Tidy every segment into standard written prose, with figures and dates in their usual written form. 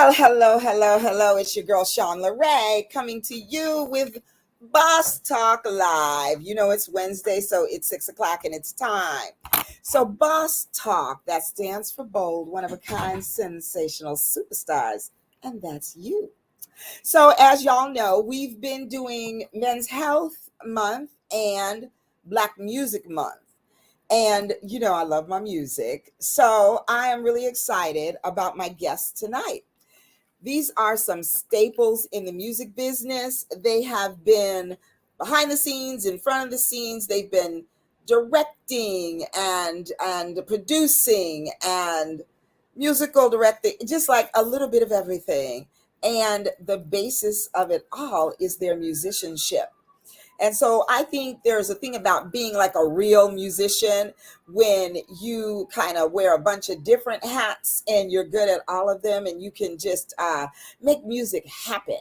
Well, hello, hello, hello. It's your girl, Sean LeRae, coming to you with Boss Talk Live. You know, it's Wednesday, so it's 6 o'clock and it's time. So, Boss Talk, that stands for bold, one of a kind, sensational superstars, and that's you. So, as y'all know, we've been doing Men's Health Month and Black Music Month. And you know, I love my music. So I am really excited about my guests tonight. These are some staples in the music business. They have been behind the scenes, in front of the scenes. They've been directing and producing and musical directing, just like a little bit of everything. And the basis of it all is their musicianship. And so I think there's a thing about being like a real musician when you kind of wear a bunch of different hats and you're good at all of them and you can just make music happen.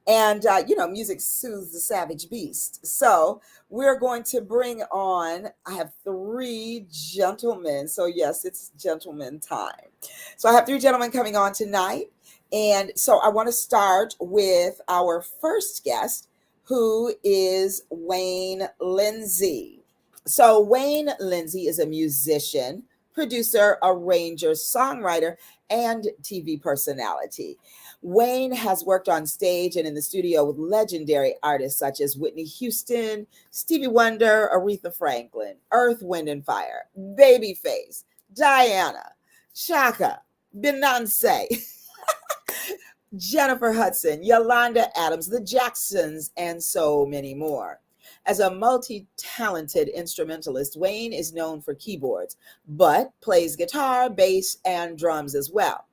And, you know, music soothes the savage beast. So we're going to bring on, I have three gentlemen. So, yes, it's gentleman time. So I have three gentlemen coming on tonight. And so I want to start with our first guest, who is Wayne Linsey. So Wayne Linsey is a musician, producer, arranger, songwriter, and TV personality. Wayne has worked on stage and in the studio with legendary artists such as Whitney Houston, Stevie Wonder, Aretha Franklin, Earth, Wind and Fire, Babyface, Diana, Chaka, Beyonce, Jennifer Hudson, Yolanda Adams, the Jacksons, and so many more. As a multi-talented instrumentalist, Wayne is known for keyboards, but plays guitar, bass, and drums as well.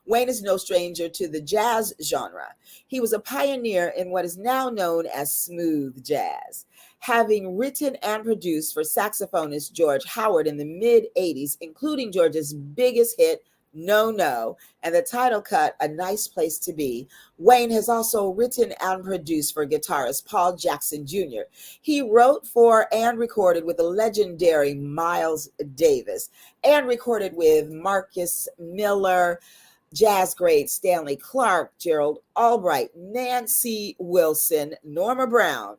Wayne is no stranger to the jazz genre. He was a pioneer in what is now known as smooth jazz, having written and produced for saxophonist George Howard in the mid-'80s, including George's biggest hit, No, No, and the title cut, A Nice Place to Be. Wayne has also written and produced for guitarist Paul Jackson Jr. He wrote for and recorded with the legendary Miles Davis and recorded with Marcus Miller, jazz greats Stanley Clarke, Gerald Albright, Nancy Wilson, Norma Brown,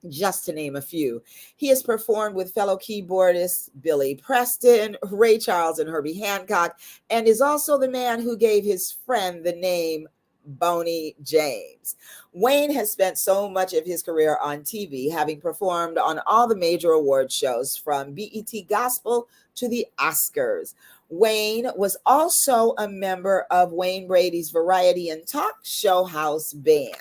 just to name a few. He has performed with fellow keyboardists Billy Preston, Ray Charles, and Herbie Hancock, and is also the man who gave his friend the name Boney James. Wayne has spent so much of his career on TV, having performed on all the major award shows from BET Gospel to the Oscars. Wayne was also a member of Wayne Brady's variety and talk show house band.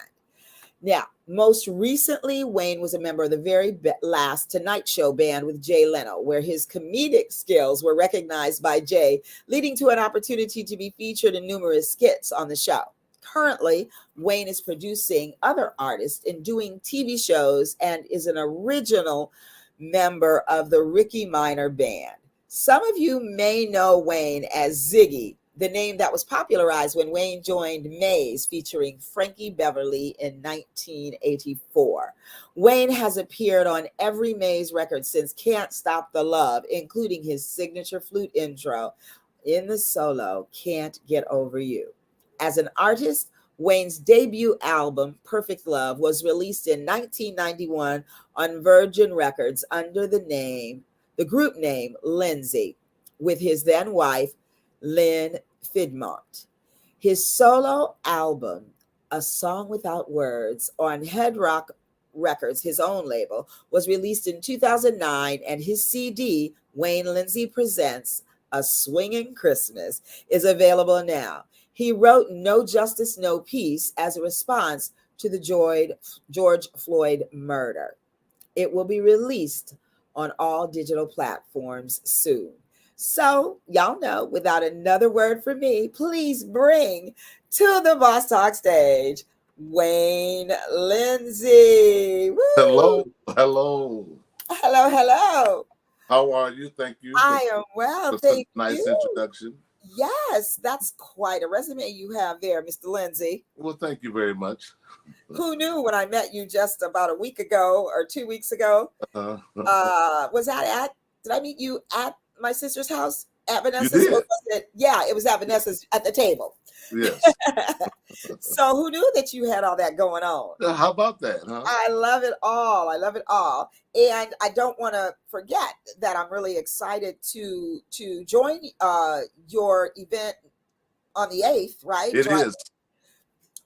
Now, most recently, Wayne was a member of the very last Tonight Show band with Jay Leno, where his comedic skills were recognized by Jay, leading to an opportunity to be featured in numerous skits on the show. Currently, Wayne is producing other artists and doing TV shows and is an original member of the Ricky Minor Band. Some of you may know Wayne as Ziggy, the name that was popularized when Wayne joined Maze, featuring Frankie Beverly in 1984. Wayne has appeared on every Maze record since Can't Stop the Love, including his signature flute intro in the solo, Can't Get Over You. As an artist, Wayne's debut album, Perfect Love, was released in 1991 on Virgin Records under the group name Linsey, with his then wife, Lynn Fidmont. His solo album, A Song Without Words, on Head Rock Records, his own label, was released in 2009, and his CD, Wayne Linsey Presents A Swingin' Christmas, is available now. He wrote No Justice, No Peace as a response to the George Floyd murder. It will be released on all digital platforms soon. So, y'all know, without another word from me, please bring to the Boss Talk stage, Wayne Linsey. Woo! Hello, hello. Hello, hello. How are you? Thank you I am well, for thank such nice you. introduction. Yes, that's quite a resume you have there, Mr. Linsey. Well, thank you very much. Who knew when I met you just about a week ago or 2 weeks ago? Uh, Was that did I meet you at my sister's house? At You Vanessa's, or did? was it? Yeah, it was at Vanessa's at the table. Yes. So who knew that you had all that going on? How about that, huh? I love it all. I love it all. And I don't want to forget that I'm really excited to join your event on the 8th, right? It is.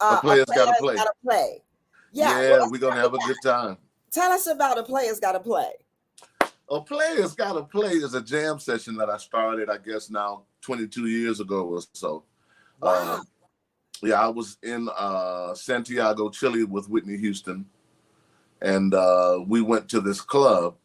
A A player's got to player's play. got to play. Yeah, well, Yeah, let's we're going to start have with a that. good time. Tell us about a player's got to play. A player's got to play is a jam session that I started, I guess, now 22 years ago or so. Wow. Yeah, I was in Santiago, Chile with Whitney Houston. And we went to this club.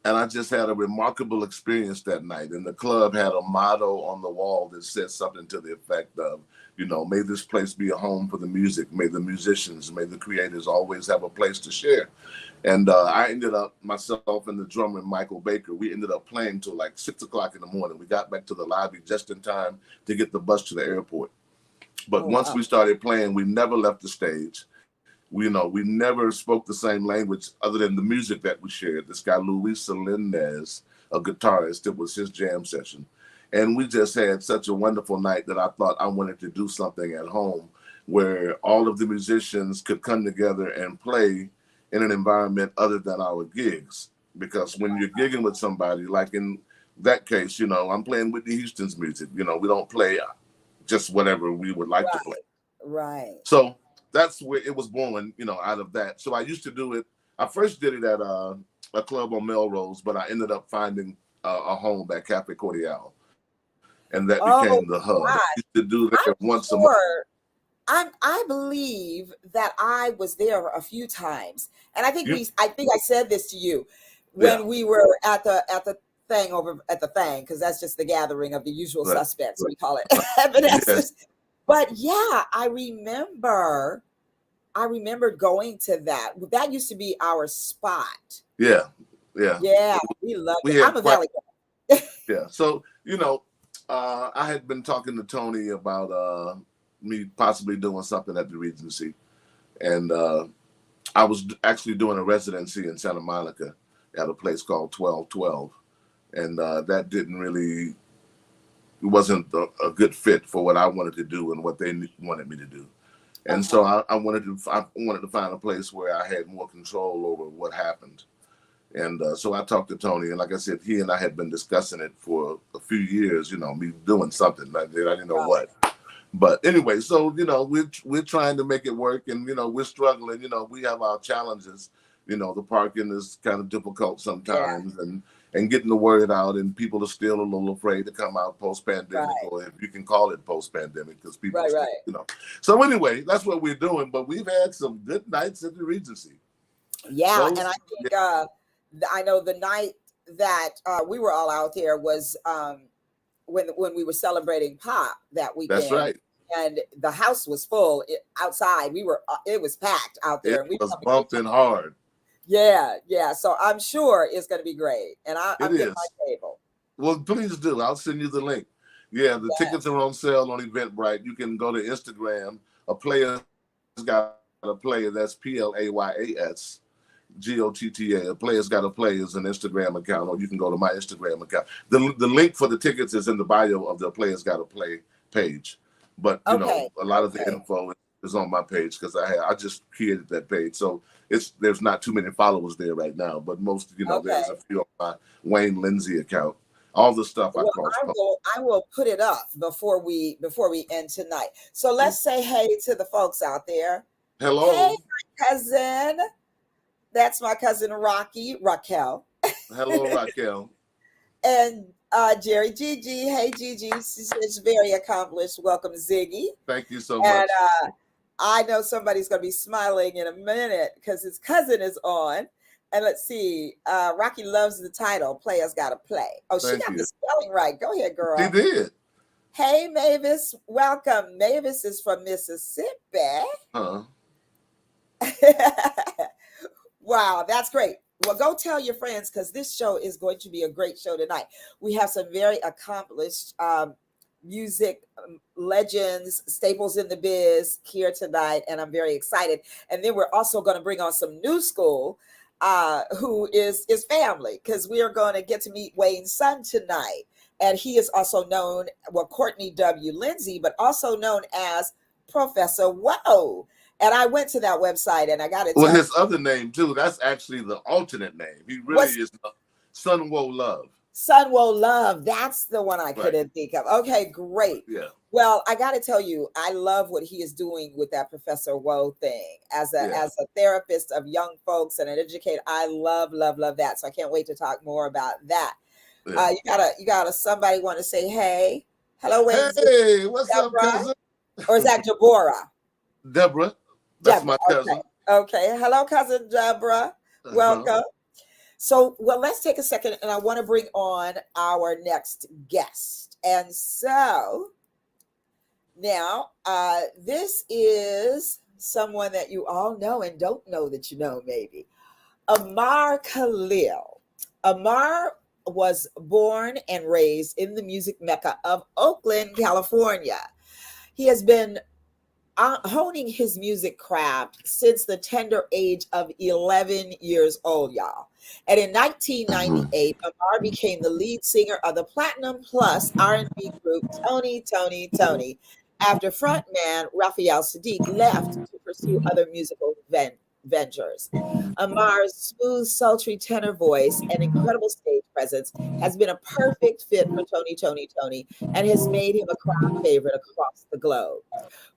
And I just had a remarkable experience that night. And the club had a motto on the wall that said something to the effect of, may this place be a home for the music. May the musicians, may the creators always have a place to share. And I ended up, myself and the drummer, Michael Baker, we ended up playing till like 6 o'clock in the morning. We got back to the lobby just in time to get the bus to the airport. But once we started playing, we never left the stage. We never spoke the same language other than the music that we shared. This guy, Luis Salendez, a guitarist, it was his jam session. And we just had such a wonderful night that I thought I wanted to do something at home where all of the musicians could come together and play in an environment other than our gigs. Because when you're gigging with somebody, like in that case, I'm playing Whitney Houston's music. We don't play just whatever we would like to play. Right. So that's where it was born, out of that. So I used to do it. I first did it at a club on Melrose, but I ended up finding a home at Cafe Cordial. And that became the hub. I used to do that once a month. I believe that I was there a few times, and I think I said this to you when we were at the thing over at the thing, because that's just the gathering of the usual suspects, we call it. Yes. But yeah, I remember going to that. That used to be our spot. Yeah. We loved it. I'm a Valley guy. Yeah. So I had been talking to Toni about me possibly doing something at the Regency. And I was actually doing a residency in Santa Monica at a place called 1212. And that it wasn't a good fit for what I wanted to do and what they wanted me to do. And so I wanted to find a place where I had more control over what happened. And so I talked to Toni, and like I said, he and I had been discussing it for a few years, me doing something. I didn't know what. But anyway, so, we're trying to make it work, and, we're struggling. We have our challenges. The parking is kind of difficult sometimes, and getting the word out, and people are still a little afraid to come out post-pandemic, or if you can call it post-pandemic, because people are still, So anyway, that's what we're doing. But we've had some good nights at the Regency. Yeah, and I think I know the night that we were all out there was when we were celebrating Pop that weekend. That's right. And the house was full outside. It was packed out there. It was bumping hard. Yeah. So I'm sure it's going to be great. And I'm getting my table. Well, please do. I'll send you the link. Yeah, the tickets are on sale on Eventbrite. You can go to Instagram. A player's got a player. That's PLAYAS. GOTTA. A player's got a play is an Instagram account, or you can go to my Instagram account. The link for the tickets is in the bio of the Players Gotta Play page. But a lot of the info is on my page because I just created that page. So there's not too many followers there right now, but most there's a few on my Wayne Linsey account. All the stuff I will put it up before we end tonight. So let's say hey to the folks out there. Hello. Hey, my cousin. That's my cousin Raquel. Hello, Raquel. And Jerry Gigi. Hey, Gigi. She's very accomplished. Welcome, Ziggy. Thank you so much. And I know somebody's going to be smiling in a minute because his cousin is on. And let's see. Rocky loves the title, Players Gotta Play. Oh, she got the spelling right. Go ahead, girl. She did. Hey, Mavis. Welcome. Mavis is from Mississippi. Wow, that's great. Well, go tell your friends because this show is going to be a great show tonight. We have some very accomplished music legends, staples in the biz here tonight, and I'm very excited. And then we're also going to bring on some new school who is family because we are going to get to meet Wayne's son tonight. And he is also known, well, Courtney W. Linsey, but also known as Professor Whoa. And I went to that website and I got to Well, tell you. his other name too, that's actually the alternate name. He really What's is Sunwo Love. Sunwo Love? That's the one I Right. couldn't think of. Okay, great. Yeah. Well, I got to tell you, I love what he is doing with that Professor Woe thing as a Yeah. therapist of young folks and an educator. I love that. So I can't wait to talk more about that. Yeah. You gotta somebody want to say hey, hello, Wayne, Hey, what's up, Deborah, cousin? or is that Deborah? Deborah. That's Deborah. my Okay. cousin. Okay. Hello, cousin Deborah. Uh-huh. Welcome. So, well, let's take a second, and I want to bring on our next guest. And so now, this is someone that you all know and don't know that you know, maybe. Amar Khalil. Amar was born and raised in the music mecca of Oakland, California. He has been honing his music craft since the tender age of 11 years old, y'all. And in 1998, Amar became the lead singer of the Platinum Plus R&B group Toni, after frontman Raphael Sadiq left to pursue other musical ventures. Amar's smooth, sultry tenor voice and incredible stage presence has been a perfect fit for Toni, and has made him a crowd favorite across the globe.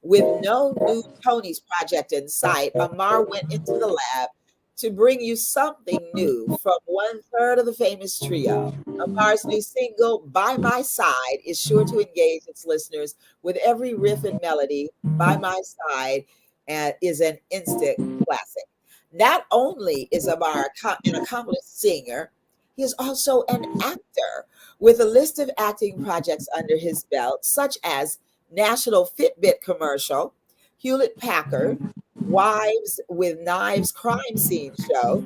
With no new Tony's project in sight, Amar went into the lab to bring you something new from one third of the famous trio. Amar's new single, By My Side, is sure to engage its listeners with every riff and melody. By My Side is an instant classic. Not only is Amar an accomplished singer, he is also an actor with a list of acting projects under his belt, such as National Fitbit commercial, Hewlett Packard, Wives with Knives crime scene show,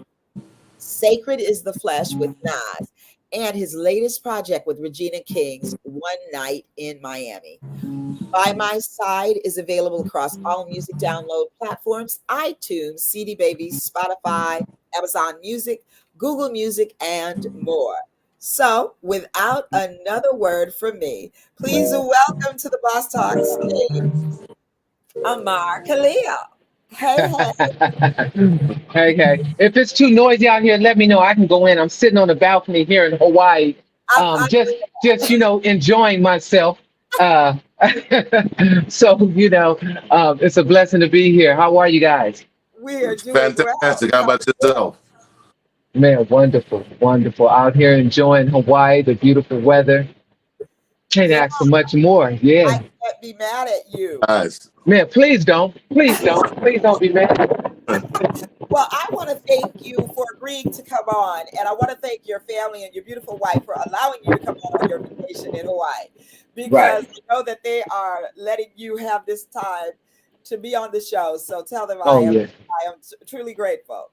Sacred is the Flesh with Nas, and his latest project with Regina King's One Night in Miami. By My Side is available across all music download platforms: iTunes, CD Baby, Spotify, Amazon Music, Google Music, and more. So, without another word from me, please welcome to the Boss Talk stage, Amar Khalil. Hey, hey. Hey. If it's too noisy out here, let me know. I can go in. I'm sitting on the balcony here in Hawaii, I'm just enjoying myself. Uh, so it's a blessing to be here. How are you guys? we are doing well. Fantastic. How about yourself? Man, wonderful, wonderful. Out here enjoying Hawaii, the beautiful weather. Can't Yeah, ask for much more. I Yeah, can't be mad at you. Nice. man. Please don't be mad. Well, I want to thank you for agreeing to come on, and I want to thank your family and your beautiful wife for allowing you to come on your vacation in Hawaii, because Right. I know that they are letting you have this time to be on the show. So tell them Oh yeah. I am truly grateful.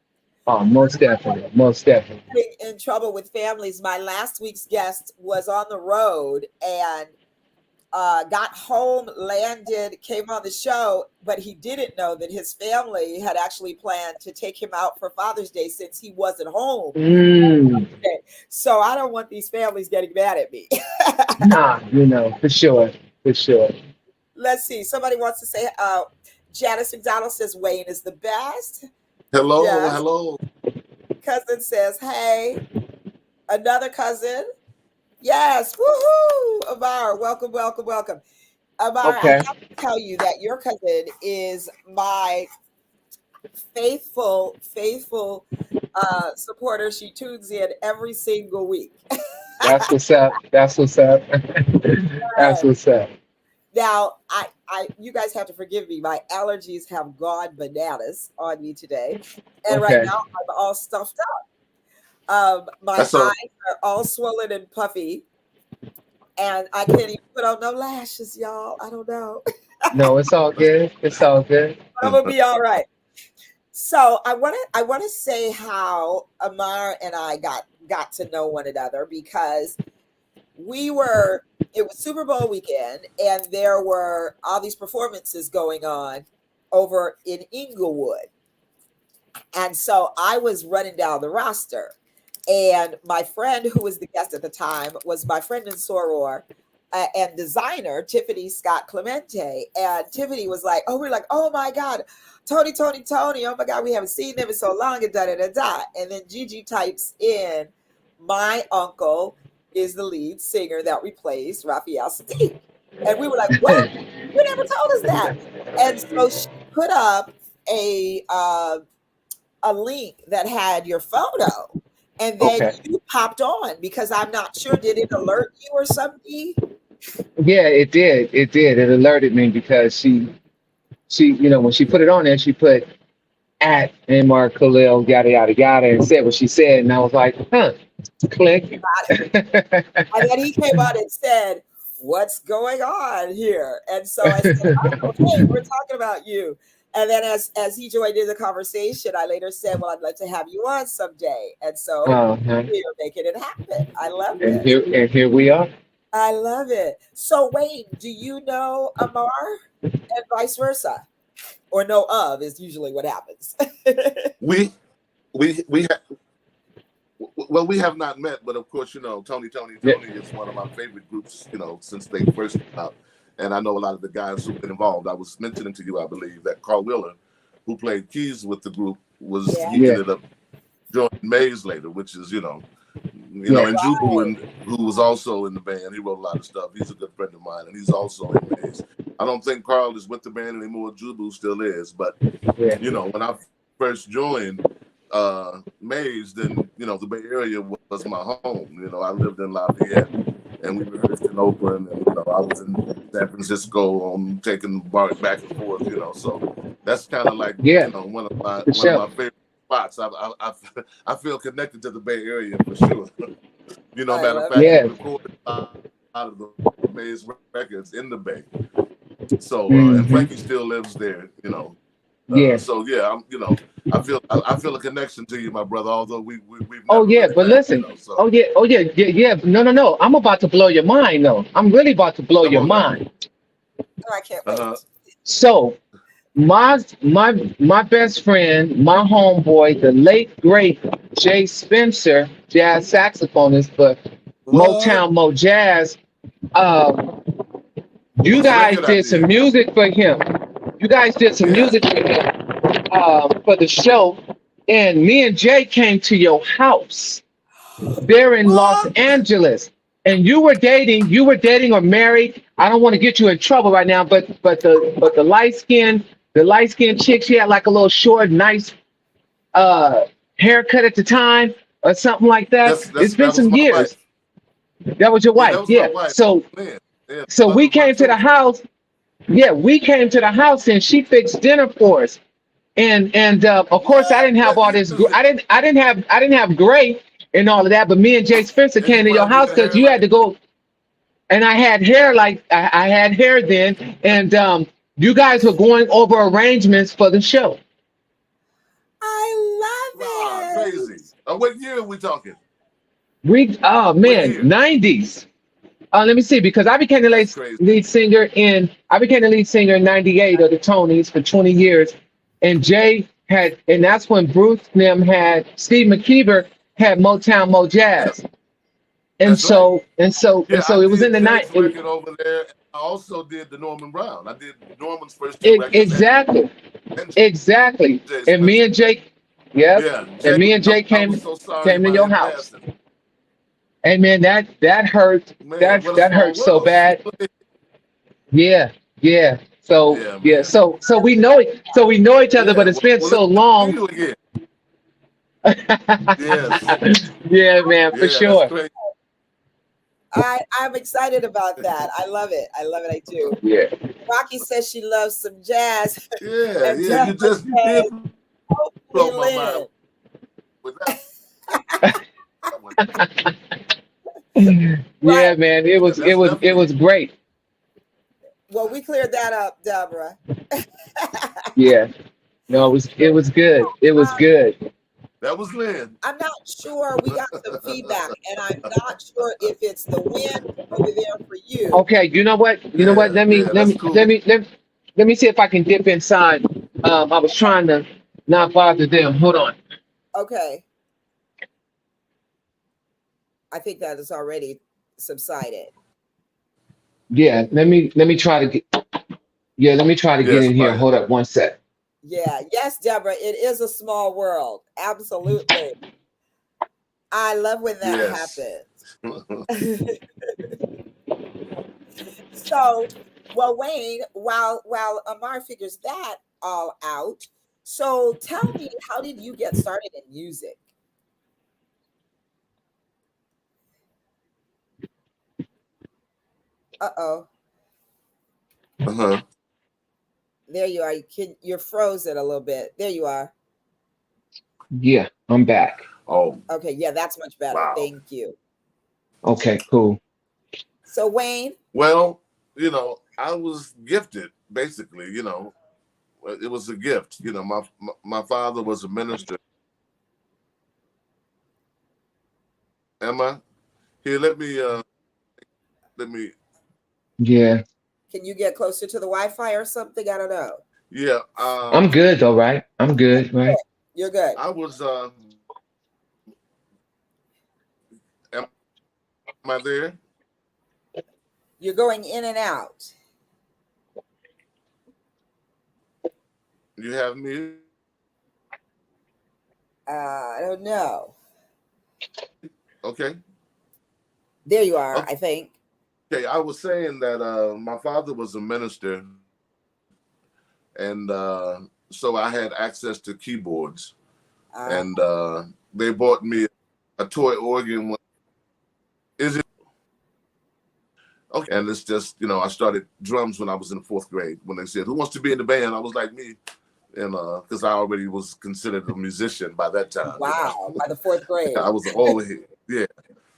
Oh, most definitely, most definitely. Getting in trouble with families. My last week's guest was on the road and got home, landed, came on the show, but he didn't know that his family had actually planned to take him out for Father's Day since he wasn't home. Mm. So I don't want these families getting mad at me. Nah, for sure, for sure. Let's see. Somebody wants to say, Janice McDonald says Wayne is the best. Hello, Yes. hello. Cousin says, hey. Another cousin. Yes. Woohoo. Amar, welcome. Amar, I Okay, have to tell you that your cousin is my faithful supporter. She tunes in every single week. that's what's up. That's what's up. That's what's up. Now, you guys have to forgive me. My allergies have gone bananas on me today, and right Okay. now I'm all stuffed up. My That's all. eyes are all swollen and puffy, and I can't even put on no lashes, y'all. I don't know, No, it's all good. It's all good. but I'm gonna be all right. So I want to say how Amar and I got to know one another, because it was Super Bowl weekend and there were all these performances going on over in Inglewood. And so I was running down the roster And my friend, who was the guest at the time, was my friend in Soror and designer Tiffany Scott Clemente. And Tiffany was like, "Oh, we're like, oh my God, Toni, Toni, Toni. Oh my God, we haven't seen them in so long." And da da da da. And then Gigi types in, "My uncle is the lead singer that replaced Raphael Sadiq." And we were like, "What? You never told us that." And so she put up a link that had your photo. And then Okay. you popped on because I'm not sure, did it alert you or something? Yeah, it did. It did. It alerted me because she, when she put it on there, she put at Amar Khalil, yada yada yada, and said what she said, and I was like, huh, click. And then he came out and said, "What's going on here?" And so I said, "Oh, hey, we're talking about you." And then as he joined in the conversation, I later said, "Well, I'd like to have you on someday." And so Uh-huh. we're making it happen. I love And it. here we are. I love it. So Wayne, do you know Amar and vice versa? Or know of is usually what happens. We we well, we have not met, but of course, Toni Yeah. is one of my favorite groups, since they first came out. And I know a lot of the guys who've been involved. I was mentioning to you, I believe, that Carl Wheeler, who played keys with the group, Yeah. he Yeah. ended up joining Maze later, which is, Yeah. and Jubu, and who was also in the band. He wrote a lot of stuff. He's a good friend of mine, and he's also in Maze. I don't think Carl is with the band anymore. Jubu still is, but Yeah. when I first joined Maze, then the Bay Area was my home. I lived in Lafayette, and we rehearsed in Oakland, and I was in San Francisco taking back and forth. So that's kind of like Yeah. one of For sure. my favorite spots. I feel connected to the Bay Area for sure. Matter of fact, Yeah. we recorded a lot of the Maze records in the Bay. So and Frankie still lives there. Yeah. So yeah, I feel a connection to you, my brother. Although we've Oh never yeah, really but met. listen. So Oh yeah. Oh yeah. Yeah. Yeah. No. No. No. I'm about to blow your mind, though. I'm really about to blow come your on now. mind. Oh, I can't Uh-huh. wait. So my best friend, my homeboy, the late great Jay Spencer, jazz saxophonist for What? Motown Mo Jazz. Um, you Whose guys record I did some did? music for him. You guys did some Yeah. music for him for the show, and me and Jay came to your house there in Los What? Angeles, and you were dating or married. I don't want to get you in trouble right now, but the light skinned chick, she had like a little short, nice uh haircut at the time or something like that. It's been That was some my wife. years. That was your Yeah, wife, that was my yeah. wife. So Man, yeah, so mother we of my came to the children. house. Yeah, we came to the house and she fixed dinner for us. And of course I What? didn't have That all this. music. I didn't have Gray and all of that. But me and Jay Spencer And you came to your probably house didn't because have you had like to go. And I had hair like I had hair then, and you guys were going over arrangements for the show. I nah, love crazy. it. What year are we talking? Oh What man, year? 90s. Let me see, because That's crazy. I became the lead singer in '98 of the Tonys for 20 years, and and that's when Bruce Nim had Steve McKeever had Motown Mo Yeah, Jazz, and that's right. so and so and Yeah, I so it was in did the night. Jake's record over there. I also did the Norman Brown. I did Norman's first two records Exactly, and exactly, Jay and me Spencer. and Jake, yep, Yeah, and Jay, me and Jake I was came so sorry came to about your him house, passing. and man, that hurt. Man, That what a that small hurt so world. She bad. Yeah, yeah. So Yeah, yeah, man. so we know each other, Yeah, but it's been well, so it's good to see long. you again. Yes. Yeah, man, for Yeah, that's sure. great. I'm excited about that. I love it. I love it. I do. Yeah, Rocky says she loves some jazz, Yeah, and yeah. Deborah You did says, blow "Hopefully, my mind Lynn." with that one. Right. yeah, man. It Yeah, was it that's was it definitely was great. Well, we cleared that up, Deborah. Yeah, no, it was good. It was good. that was Lynn. I'm not sure. We got some feedback, and I'm not sure if it's the wind over there for you. Okay, you know what? You know what? Yeah, Let me yeah, let that's me cool. let me let, let me see if I can dip inside. I was trying to not bother them. Hold on. Okay. I think that has already subsided. Yeah, let me try to get Yes, in here. right. Hold up one sec. Yeah. Yes, Deborah, it is a small world. Absolutely. I love when that Yes. happens. So, well, Wayne, while Amar figures that all out, so tell me, how did you get started in music? Uh-oh. Uh-huh. There you are. You're frozen a little bit. There you are. Yeah, I'm back. Oh, Okay, yeah, that's much better. wow. Thank you. Okay, cool. So, Wayne, Well, I was gifted, basically, it was a gift. My father was a minister. Am I? Here, let me Yeah, can you get closer to the Wi-Fi or something? I don't know. yeah, I'm good though, right? I'm good, right? You're good. I was am I there? You're going in and out. You have me? I don't know. Okay. There you are, I think. Okay, I was saying that my father was a minister, and so I had access to keyboards, Uh, and they bought me a toy organ. Is it okay? And it's just I started drums when I was in the fourth grade. When they said, "Who wants to be in the band?" I was like, "Me," and because I already was considered a musician by that time. wow, by the fourth grade. I was always yeah.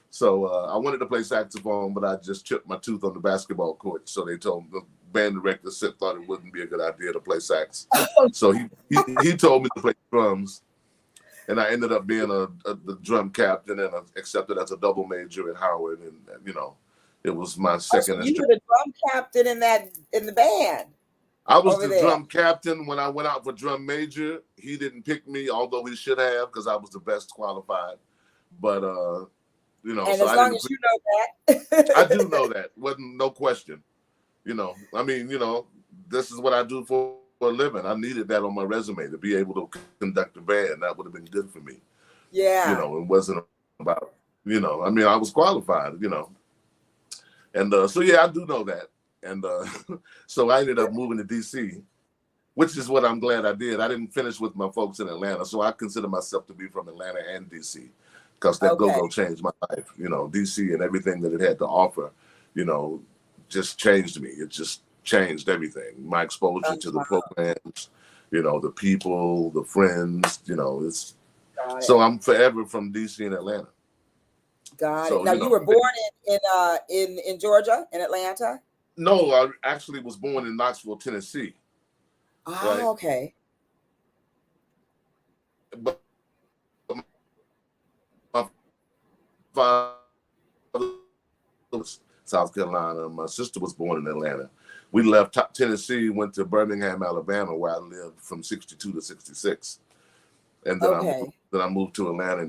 So I wanted to play saxophone, but I just chipped my tooth on the basketball court. So they told the band director thought it wouldn't be a good idea to play sax. So he told me to play drums, and I ended up being the drum captain and accepted as a double major at Howard. And it was my second So you were instrument. the drum captain in the band I was over the there. drum captain when I went out for drum major. He didn't pick me, although he should have, because I was the best qualified. But And so as I long didn't. as you know I that. do know that. Wasn't no question. I mean, this is what I do for a living. I needed that on my resume to be able to conduct a band. That would have been good for me. Yeah. It wasn't about, I mean, I was qualified, and so yeah, I do know that. And so I ended up moving to DC, which is what I'm glad I did. I didn't finish with my folks in Atlanta, so I consider myself to be from Atlanta and DC, because that Okay. go-go changed my life. DC and everything that it had to offer, just changed me. It just changed everything. My exposure to the programs, the people, the friends, it's Got it. so I'm forever from DC and Atlanta. Got So, it. Now you were born in Georgia, in Atlanta? No, I actually was born in Knoxville, Tennessee. Ah, Right. okay. But my father was South Carolina. My sister was born in Atlanta. We left Tennessee, went to Birmingham, Alabama, where I lived from 62 to 66. And then I moved to Atlanta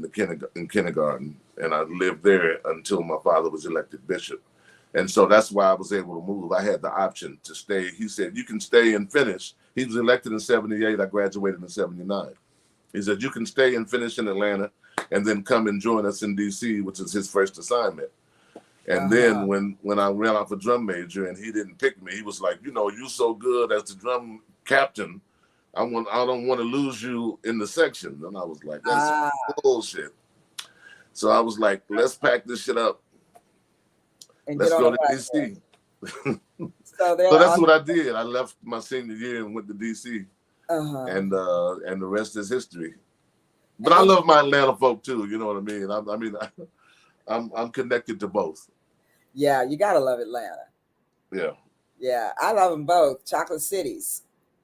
in kindergarten, and I lived there until my father was elected bishop. And so that's why I was able to move. I had the option to stay. He said, "You can stay and finish." He was elected in 78. I graduated in 79. He said, "You can stay and finish in Atlanta and then come and join us in DC," which is his first assignment. And then when I ran out for drum major and he didn't pick me, he was like, "You so good as the drum captain. I don't want to lose you in the section." And I was like, "That's bullshit." So I was like, "Let's pack this shit up. Let's go to DC." So that's what I did. I left my senior year and went to DC, and the rest is history. But I love my Atlanta folk too. You know what I mean? I'm connected to both. Yeah, you gotta love Atlanta. Yeah. Yeah, I love them both. Chocolate cities.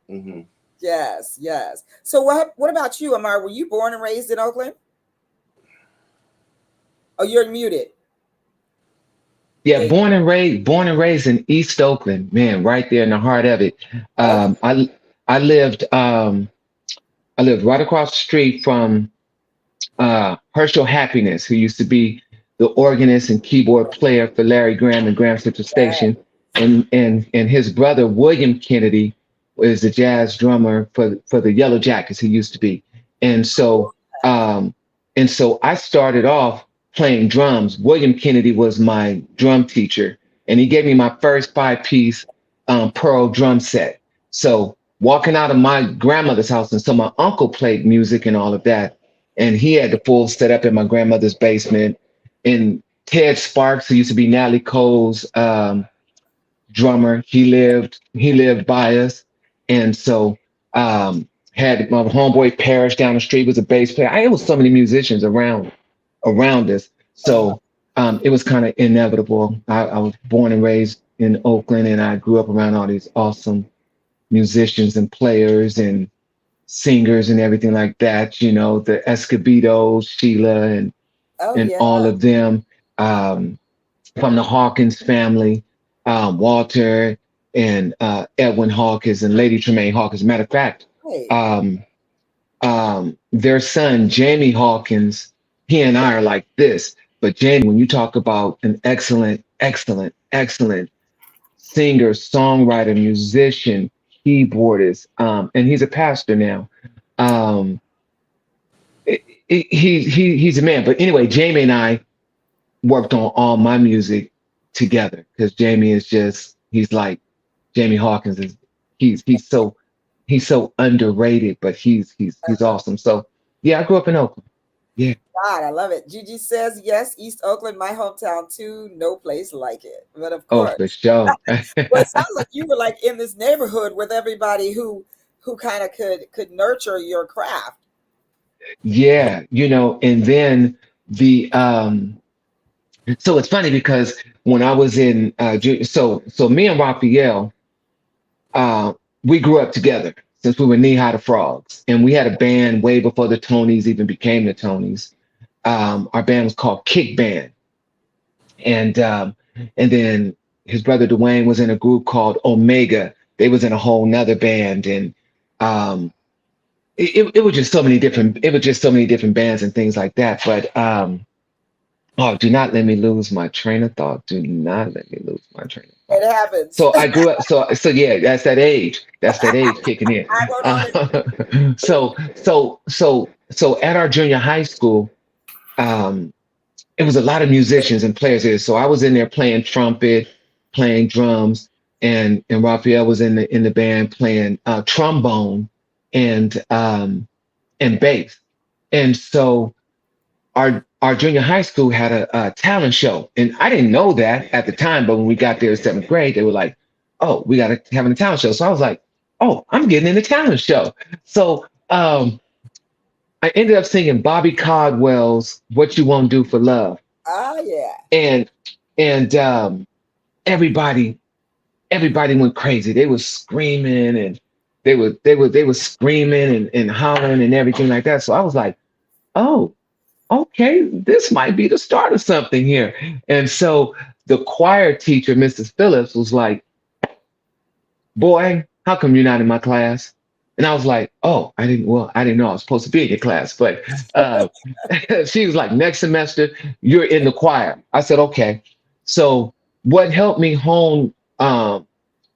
Mm-hmm. Yes, yes. So what about you, Amar? Were you born and raised in Oakland? Oh, you're muted. Yeah, born and raised in East Oakland, man, right there in the heart of it. I lived right across the street from Herschel Happiness, who used to be the organist and keyboard player for Larry Graham and Graham Central Station, and his brother William Kennedy was the jazz drummer for the Yellow Jackets. He used to be, and so um, I started off playing drums. William Kennedy was my drum teacher, and he gave me my first five-piece Pearl drum set. So walking out of my grandmother's house, and so my uncle played music and all of that, and he had the full setup in my grandmother's basement. And Ted Sparks, who used to be Natalie Cole's drummer, he lived by us, and so had my homeboy Parrish down the street was a bass player. It was so many musicians around us, so it was kind of inevitable. I was born and raised in Oakland, and I grew up around all these awesome musicians and players and singers and everything like that. You know, the Escobedos, Sheila, Oh and yeah. all of them, from the Hawkins family, Walter and Edwin Hawkins and Lady Tremaine Hawkins. Matter of fact, Hey. their son, Jamie Hawkins, he and I are like this. But Jamie, when you talk about an excellent, excellent, excellent singer, songwriter, musician, keyboardist, and he's a pastor now. Um, he's a man. But anyway, Jamie and I worked on all my music together because Jamie is just he's like Jamie Hawkins is he's so underrated, but he's awesome. So yeah, I grew up in Oakland. Yeah. God, I love it. Gigi says yes, East Oakland, my hometown too. No place like it. But of Oh, course, for sure. well, it sounds like you were like in this neighborhood with everybody who kind of could nurture your craft. Yeah, and then the so it's funny because when I was in so me and Raphael, uh we grew up together since we were knee high to frogs, and we had a band way before the Tonys even became the Tonys. Our band was called Kick Band, and then his brother Dwayne was in a group called Omega. They was in a whole nother band, and um it was just so many different bands and things like that. But oh, do not let me lose my train of thought. Do not let me lose my train of thought. It happens. So I grew up. So yeah, that's that age. That's that age kicking in. I wrote on it. So at our junior high school, um, it was a lot of musicians and players there. So I was in there playing trumpet, playing drums, and Raphael was in the band playing trombone and bass. And so our junior high school had a talent show, and I didn't know that at the time. But when we got there in seventh grade, they were like, "Oh, we got to have a talent show." So I was like, "Oh, I'm getting in the talent show." So I ended up singing Bobby Caldwell's "What You Won't Do for Love," Ah, yeah. and everybody went crazy. They were screaming, and they were screaming and hollering and everything like that. So I was like, "Oh, okay, this might be the start of something here." And so the choir teacher, Mrs. Phillips, was like, "Boy, how come you're not in my class?" And I was like, "Oh, I didn't know I was supposed to be in your class." But she was like, "Next semester, you're in the choir." I said, "Okay." So what helped me hone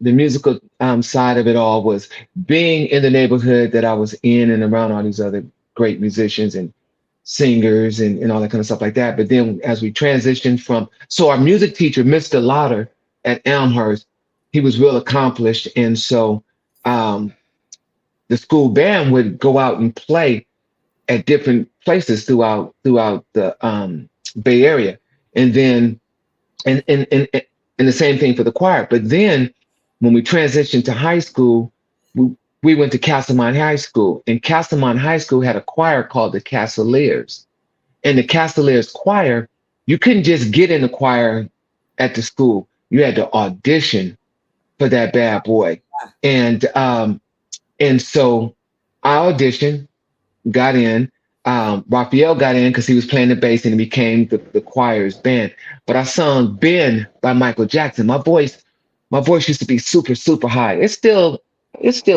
the musical side of it all was being in the neighborhood that I was in and around all these other great musicians and singers and all that kind of stuff like that. But then as we transitioned so our music teacher, Mr. Lauder at Elmhurst, he was real accomplished. And so the school band would go out and play at different places throughout the Bay Area. And then, and the same thing for the choir. But then when we transitioned to high school, we went to Castlemont High School, and Castlemont High School had a choir called the Castleers. And the Castleers choir, you couldn't just get in the choir at the school. You had to audition for that bad boy. And so I auditioned, got in. Raphael got in because he was playing the bass and it became the choir's band. But I sung Ben by Michael Jackson. My voice used to be super, super high. It's still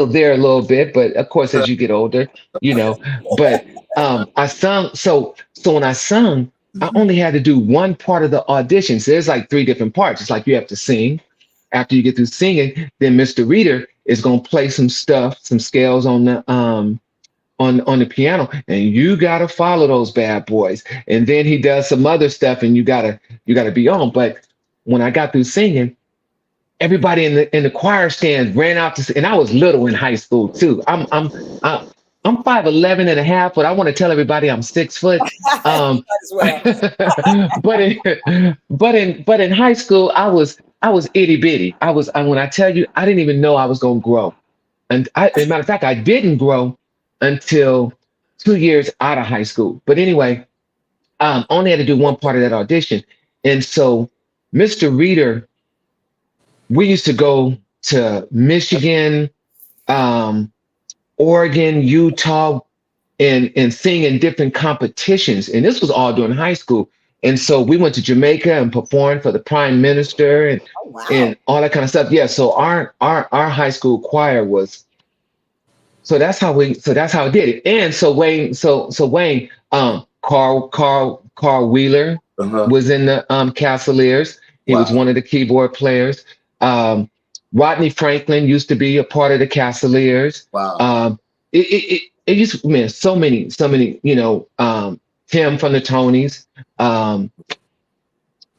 there a little bit, but of course, as you get older, you know. But I sung. So when I sung, I only had to do one part of the audition. So there's like three different parts. It's like you have to sing. After you get through singing, then Mr. Reader is gonna play some stuff, some scales on the on the piano, and you gotta follow those bad boys. And then he does some other stuff, and you gotta be on. But when I got through singing, everybody in the choir stand ran out to see, and I was little in high school too. I'm 5'11" and a half, but I want to tell everybody I'm 6 foot. Um, As well. but in high school, I was itty bitty. When I tell you, I didn't even know I was gonna grow. And as a matter of fact, I didn't grow until 2 years out of high school. But anyway, only had to do one part of that audition. And so Mr. Reader, we used to go to Michigan, um, Oregon, Utah, and sing in different competitions. And this was all during high school. And so we went to Jamaica and performed for the Prime Minister and Oh, wow. all that kind of stuff. Yeah. So our high school choir was, so that's how it did it. And so Wayne, Carl Wheeler Uh-huh. was in the Cavaliers. He was Wow. one of the keyboard players. Rodney Franklin used to be a part of the Cavaliers. Wow. It used, man, so many, Tim from the Tonys,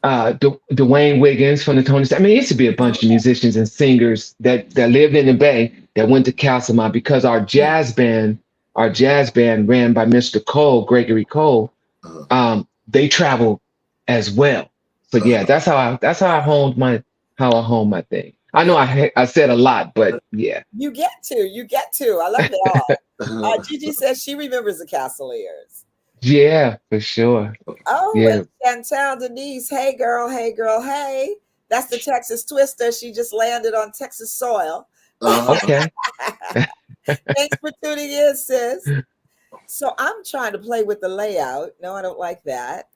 Dwayne Wiggins from the Tonys. I mean, it used to be a bunch of musicians and singers that lived in the Bay that went to Castlemont because our jazz band ran by Mr. Cole, Gregory Cole. Uh-huh. They traveled as well. So yeah, that's how I honed my thing. I know I said a lot, but yeah, You get to. I love it all. Uh-huh. Gigi says she remembers the Cavaliers. yeah, for sure. Oh, Yeah. and Chantel Denise, hey girl, hey girl, hey. That's the Texas Twister. She just landed on Texas soil. Uh-huh. Okay. Thanks for tuning in, sis. So I'm trying to play with the layout. No, I don't like that.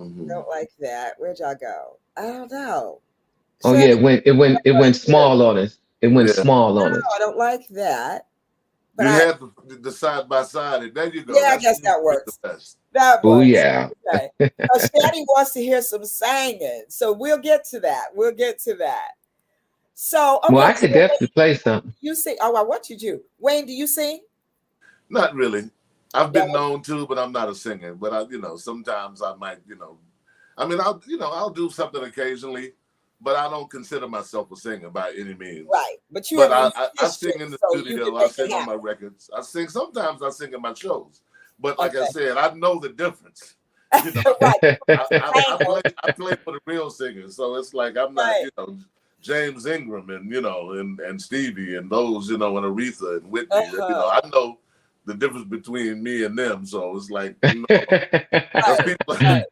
Mhm. Don't like that. Where'd y'all go? I don't know. Oh yeah, it went small on us. It went Yeah. small on No, us. I don't like that. But You I, had the side by side, and there you go. yeah, I That's guess that the works. best. That Oh works. yeah. Okay. So Shadi wants to hear some singing. So we'll get to that. We'll get to that. So, Well, okay. I could definitely play something. You sing. Oh, I want you to. Wayne, do you sing? Not really. I've Yeah. been known to, but I'm not a singer. But sometimes I might, I mean, I'll do something occasionally, but I don't consider myself a singer by any means. Right. But you But have I sing in the so you studio. can I make it sing on happen. my records. Sometimes I sing in my shows. But like I Okay. said, I know the difference. Right. I play for the real singers, so it's like I'm not, Right. James Ingram and Stevie and those, and Aretha and Whitney. Uh-huh. I know the difference between me and them. So it's like, that's people. Right.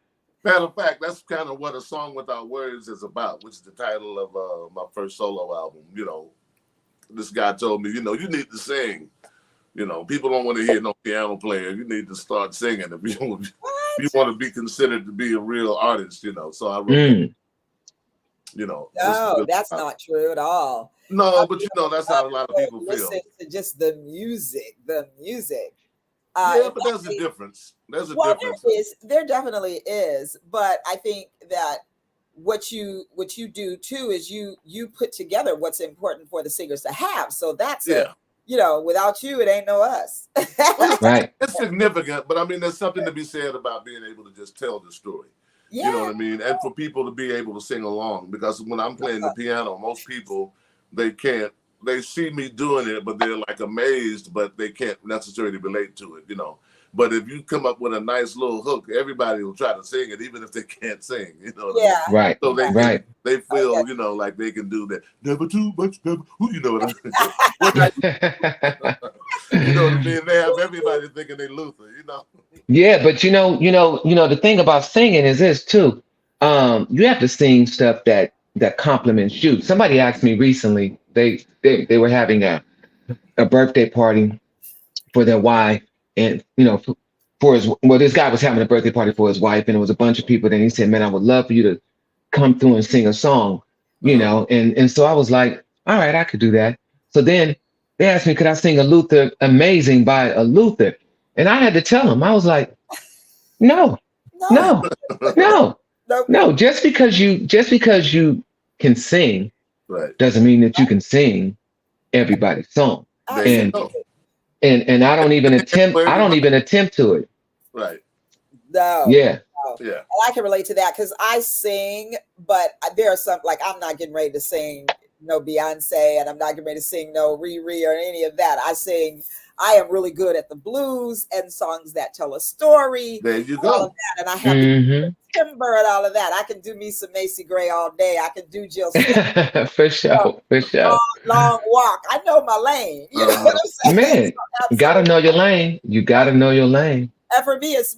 Matter of fact, that's kind of what A Song Without Words is about, which is the title of my first solo album. This guy told me, you need to sing. People don't want to hear no piano player. You need to start singing if you want to be considered to be a real artist. So I wrote, No, that's not true at all. No, but that's how a lot of people feel. Listen to just the music. Yeah, but there's a difference. There's a difference. There definitely is. But I think that what you do too is you put together what's important for the singers to have. So that's without you, it ain't no us. Right. It's significant, but I mean, there's something to be said about being able to just tell the story. Yeah. You know what I mean? And for people to be able to sing along, because when I'm playing the piano, most people, they see me doing it, but they're like amazed, but they can't necessarily relate to it, But if you come up with a nice little hook, everybody will try to sing it, even if they can't sing, Yeah. Right. So Right. they feel, like they can do that. Never too much, never, you know what I mean? You know what I mean? They have everybody thinking they Luther, Yeah, but the thing about singing is this too. You have to sing stuff that compliments you. Somebody asked me recently, they were having a birthday party for their wife, and this guy was having a birthday party for his wife, and it was a bunch of people. Then he said, "Man, I would love for you to come through and sing a song," and so I was like, "All right, I could do that." So then they asked me, could I sing a Luther Amazing by a Luther? And I had to tell them, I was like, no, No, No, no, no, no. Just because you can sing Right. doesn't mean that you can sing everybody's song. There you And go. absolutely. and I don't even attempt. For I don't everybody. even attempt to it. Right. No, Yeah. no. Yeah. And I can relate to that because I sing, but there are some, like, I'm not getting ready to sing no Beyonce, and I'm not getting ready to sing no Riri or any of that. I am really good at the blues and songs that tell a story, There you all of go. that. And I have the Hmm. timber and all of that. I can do me some Macy Gray all day. I can do Jill Scott, For sure. For sure. long walk. I know my lane. You know what Uh-huh. I'm saying? Man, So you gotta absolutely. know your lane. You gotta know your lane. And for me, it's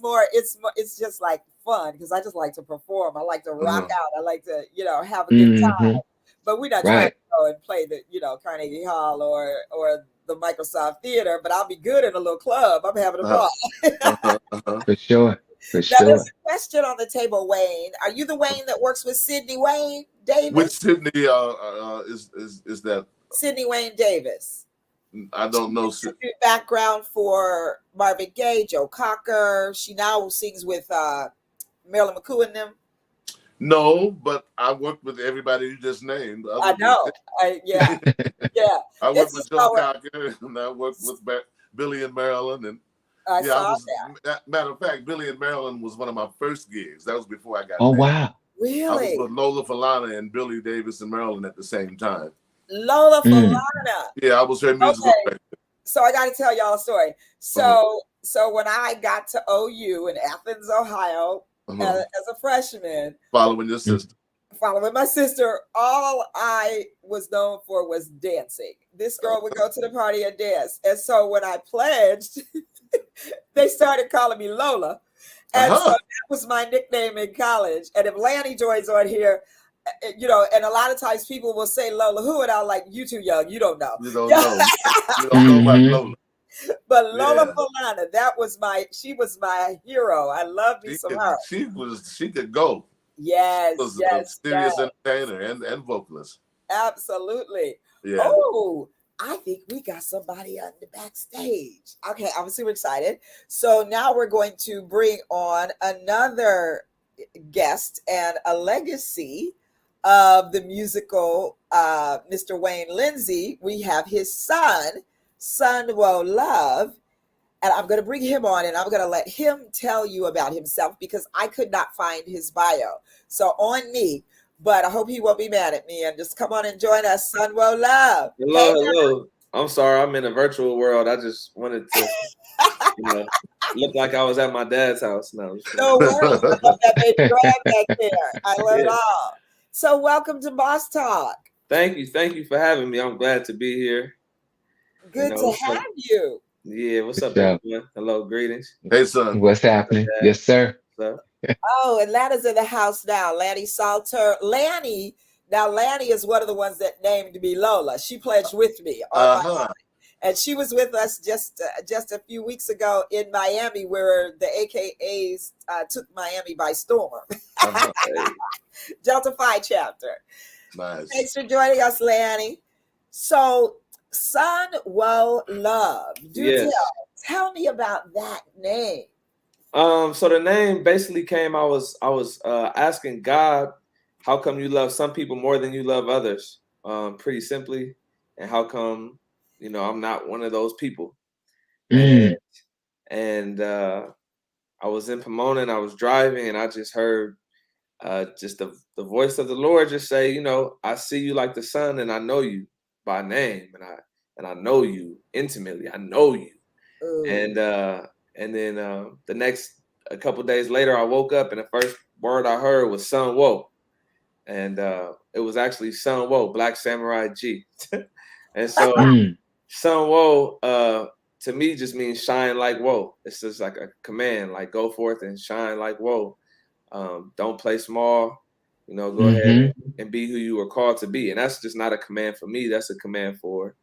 just like fun because I just like to perform. I like to rock Uh-huh. out. I like to, have a good time. Hmm. But we're not trying to Right. go and play the, Carnegie Hall or the Microsoft Theater, but I'll be good in a little club. I'm having a Uh-huh. ball. Uh-huh. Uh-huh. For sure. For Now, there's sure. a question on the table, Wayne. Are you the Wayne that works with Sidney Wayne Which Davis? Sydney is that? Sidney Wayne Davis. I don't know. She did background for Marvin Gaye, Joe Cocker. She now sings with Marilyn McCoo and them. No, but I worked with everybody you just named. I know. Yeah. I This worked is with Joe Cocker, and I worked with Billy and Marilyn, and I yeah, I saw was. that. Matter of fact, Billy and Marilyn was one of my first gigs. That was before I got Oh married. wow. I was Really? with Lola Falana and Billy Davis and Marilyn at the same time. Lola Mm. Falana. Yeah, I was her musical Okay. director. So I got to tell y'all a story. Uh-huh. So when I got to OU in Athens, Ohio, Uh-huh. as a freshman, Following your sister. following my sister, all I was known for was dancing. This girl would go to the party and dance. And so when I pledged, they started calling me Lola. And so Uh-huh. that was my nickname in college. And if Lanny joins on here, and a lot of times people will say Lola who, and I'm like, you too young, you don't know. You don't know. You don't know about Hmm. Lola. But Lola Yeah. Falana, she was my hero. I love me some her. She could go. Yes, Was a yes, yes, serious entertainer and vocalist. absolutely. Yeah. Oh, I think we got somebody on the backstage. Okay, I'm super excited. So now we're going to bring on another guest and a legacy of the musical Mr. Wayne Linsey. We have his son Wo Love, and I'm going to bring him on and I'm going to let him tell you about himself because I could not find his bio. So on me, but I hope he won't be mad at me and just come on and join us, son Wo Love. Hello, hello. I'm sorry, I'm in a virtual world. I just wanted to, look like I was at my dad's house now. No worries. I love that baby grab back there. I love it all. So welcome to Boss Talk. Thank you for having me. I'm glad to be here. Good to have you. Yeah, what's up, Yeah. everyone? Hello, greetings. Hey, son. What's happening? Yes, sir. So, Oh, Atlanta's in the house now. Lanny Salter. Lanny is one of the ones that named me Lola. She pledged with me on my line. And she was with us just a few weeks ago in Miami, where the AKAs took Miami by storm. Delta Phi chapter. Nice. Thanks for joining us, Lanny. So, Son Wo Love. Tell me about that name. So the name basically came. I was asking God, how come you love some people more than you love others? Pretty simply, and how come I'm not one of those people? Mm. And I was in Pomona and I was driving and I just heard just the voice of the Lord just say, I see you like the sun and I know you by name and I know you intimately. I know you. Ooh. And then the next a couple days later, I woke up and the first word I heard was Sun Wo. And it was actually Sun Wo, Black Samurai G. And so Sun Wo to me just means shine like Wo. It's just like a command, like go forth and shine like Wo. Don't play small, go ahead and be who you were called to be. And that's just not a command for me. That's a command for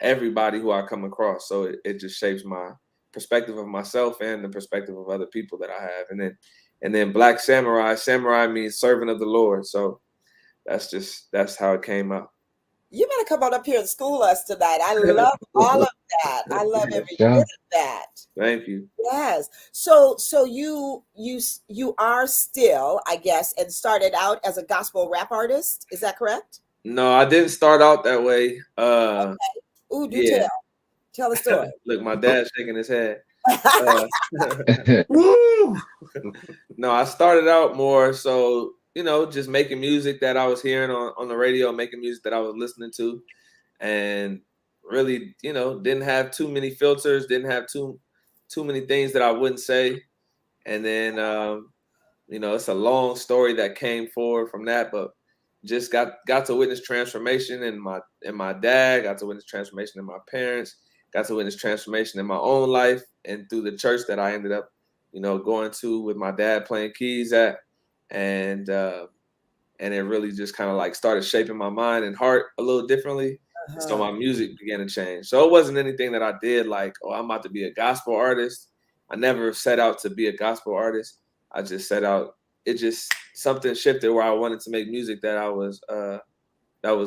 everybody who I come across. So it just shapes my perspective of myself and the perspective of other people that I have. And then Black Samurai means servant of the Lord. So that's how it came out. You better come on up here and school us tonight. I love all of that. I love every bit of that. Thank you. Yes. So you are still, I guess, and started out as a gospel rap artist. Is that correct? No, I didn't start out that way. Okay. Ooh, do tell. Tell the story. Look, my dad's shaking his head. No, I started out more so, just making music that I was hearing on the radio, making music that I was listening to, and really, didn't have too many filters, didn't have too many things that I wouldn't say. And then, it's a long story that came forward from that, but just got to witness transformation in my dad, got to witness transformation in my parents, got to witness transformation in my own life and through the church that I ended up, going to with my dad playing keys at, and it really just kind of like started shaping my mind and heart a little differently. So my music began to change. So it wasn't anything that I did like, oh, I'm about to be a gospel artist. I never set out to be a gospel artist. I just set out, it just something shifted where I wanted to make music that was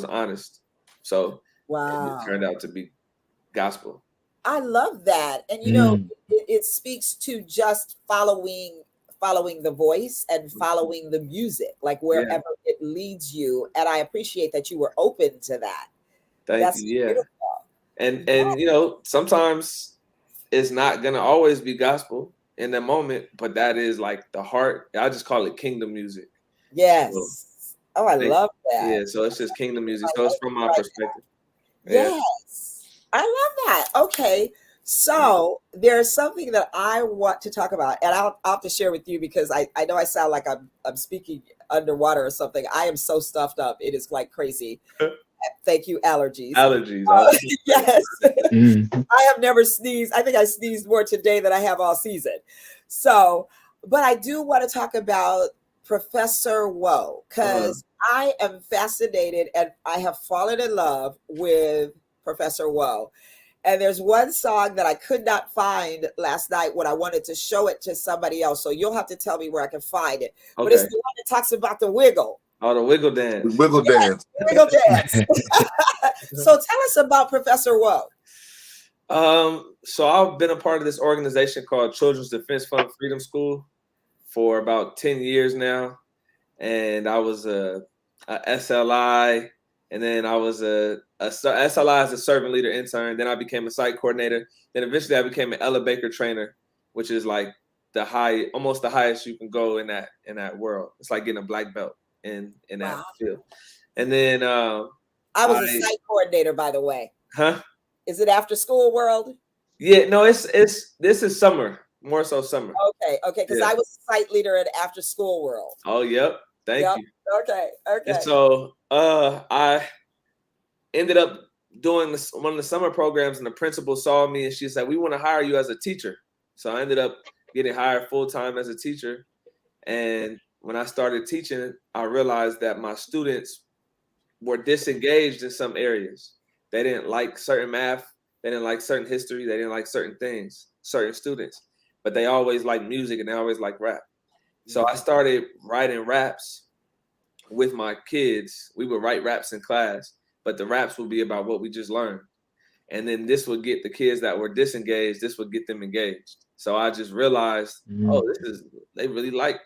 honest. So wow, it turned out to be gospel. I love that. And it speaks to just following the voice and following the music, like wherever it leads you. And I appreciate that you were open to that. That's you. Beautiful. And sometimes it's not gonna always be gospel in the moment, but that is like the heart. I just call it kingdom music. Yes. So, I love that. Yeah, so it's just kingdom music. So it's from my perspective. Yes. I love that. Okay. So there's something that I want to talk about, and I'll have to share with you because I know I sound like I'm speaking underwater or something. I am so stuffed up. It is like crazy. Thank you, allergies. Yes. I have never sneezed. I think I sneezed more today than I have all season. So, but I do want to talk about Professor Woe because I am fascinated and I have fallen in love with Professor Woe. And there's one song that I could not find last night when I wanted to show it to somebody else. So you'll have to tell me where I can find it. Okay. But it's the one that talks about the wiggle. Oh, the wiggle dance. Wiggle dance. Wiggle dance. So tell us about Professor Woe. So I've been a part of this organization called Children's Defense Fund Freedom School for about 10 years now. And I was a SLI, and then I was a SLI as a servant leader intern. Then I became a site coordinator. Then eventually I became an elevator trainer, which is like almost the highest you can go in that world. It's like getting a black belt in that field. And then I was a site coordinator, by the way. Huh? Is it after school world? Yeah, no, this is summer, more so summer. Okay, because I was a site leader at after school world. Oh, yep. Thank you. Okay. And so I ended up doing one of the summer programs, and the principal saw me and she said, "We want to hire you as a teacher." So I ended up getting hired full-time as a teacher. And when I started teaching, I realized that my students were disengaged in some areas. They didn't like certain math. They didn't like certain history. They didn't like certain things, certain students. But they always liked music and they always liked rap. So I started writing raps with my kids. We would write raps in class, but the raps would be about what we just learned. And then this would get the kids that were disengaged, this would get them engaged. So I just realized, they really like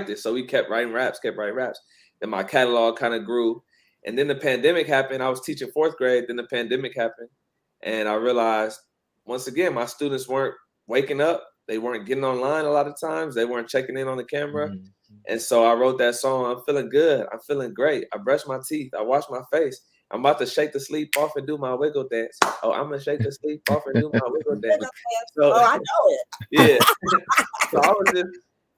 this. So we kept writing raps. Then my catalog kind of grew. And then the pandemic happened. I was teaching 4th grade. Then the pandemic happened. And I realized, once again, my students weren't waking up. They weren't getting online a lot of times. They weren't checking in on the camera. And so I wrote that song, "I'm feeling good. I'm feeling great. I brushed my teeth. I washed my face. I'm about to shake the sleep off and do my wiggle dance. Oh, I'm going to shake the sleep off and do my wiggle dance." So, I know it. Yeah. So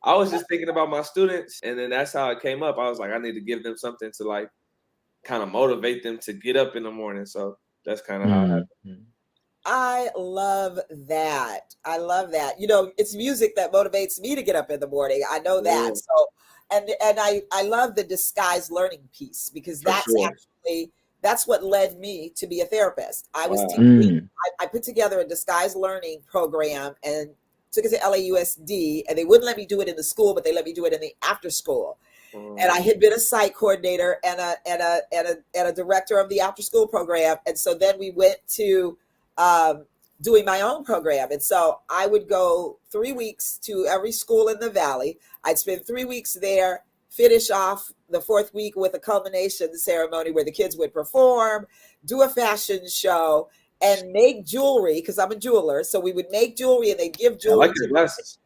I was just thinking about my students. And then that's how it came up. I was like, I need to give them something to like kind of motivate them to get up in the morning. So that's kind of how it happened. I love that. It's music that motivates me to get up in the morning. I know that. Yeah. So, and I love the disguised learning piece because that's what led me to be a therapist. I was teaching, I put together a disguised learning program and took it to LAUSD, and they wouldn't let me do it in the school, but they let me do it in the after school. And I had been a site coordinator and a director of the after school program. And so then we went to doing my own program. And so I would go 3 weeks to every school in the Valley. I'd spend 3 weeks there, finish off the 4th week with a culmination ceremony where the kids would perform, do a fashion show, and make jewelry, because I'm a jeweler. So we would make jewelry and they'd give jewelry. I like your glasses.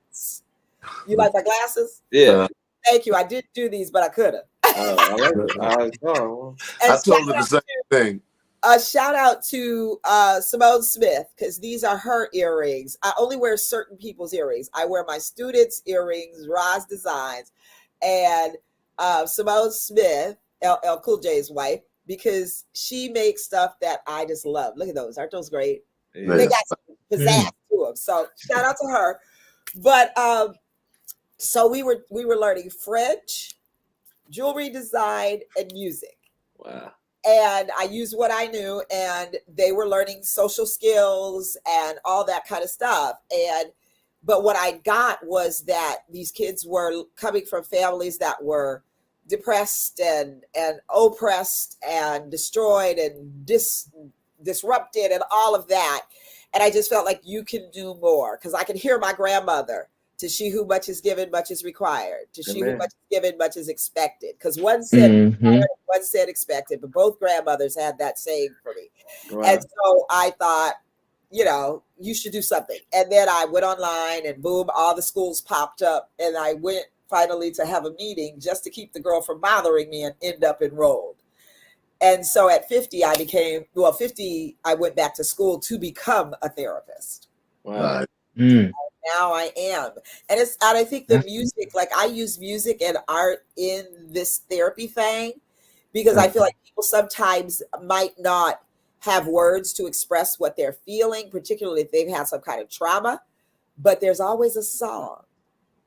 You like my glasses? Yeah. Thank you. I didn't do these, but I could have. I like it. I told her the same thing. A shout out to Simone Smith, because these are her earrings. I only wear certain people's earrings. I wear my students' earrings, Roz Designs, and Simone Smith, LL Cool J's wife, because she makes stuff that I just love. Look at those. Aren't those great? Yeah. They got some pizzazz to them. So shout out to her. But so we were learning French, jewelry design, and music. Wow. And I used what I knew, and they were learning social skills and all that kind of stuff. But what I got was that these kids were coming from families that were depressed and oppressed and destroyed and disrupted and all of that. And I just felt like you can do more, because I could hear my grandmother, to she who much is given, much is required. To she who much is given, much is expected. Because one said required, one said expected, but both grandmothers had that saying for me. Wow. And so I thought, you should do something. And then I went online and boom, all the schools popped up. And I went finally to have a meeting just to keep the girl from bothering me and end up enrolled. And so at 50, I went back to school to become a therapist. Wow. Now I am. And I think the music, like I use music and art in this therapy thing, because I feel like people sometimes might not have words to express what they're feeling, particularly if they've had some kind of trauma. But there's always a song,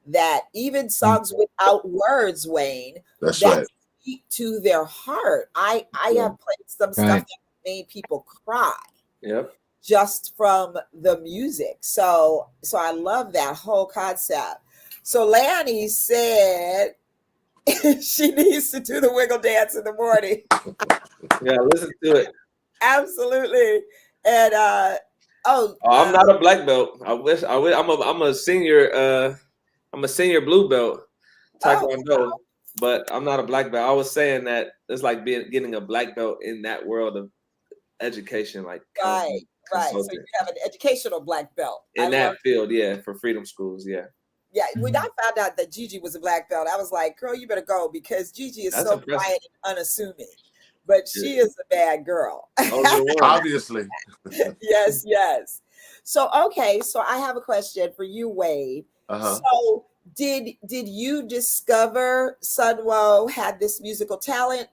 that even songs without words, Wayne, that speak to their heart. I have played some stuff that made people cry. Yep. Just from the music. So I love that whole concept. So Lanny said she needs to do the wiggle dance in the morning. Yeah, listen to it. Absolutely. And I'm not a black belt. I'm a senior blue belt taekwondo, but I'm not a black belt. I was saying that it's like getting a black belt in that world of education, like Right. So you have an educational black belt in that field, for freedom schools, Yeah. When I found out that Gigi was a black belt, I was like, girl, you better go, because Gigi is so quiet and unassuming. But she is a bad girl. Obviously. Yes. So I have a question for you, Wade. So did you discover Sunwo had this musical talent?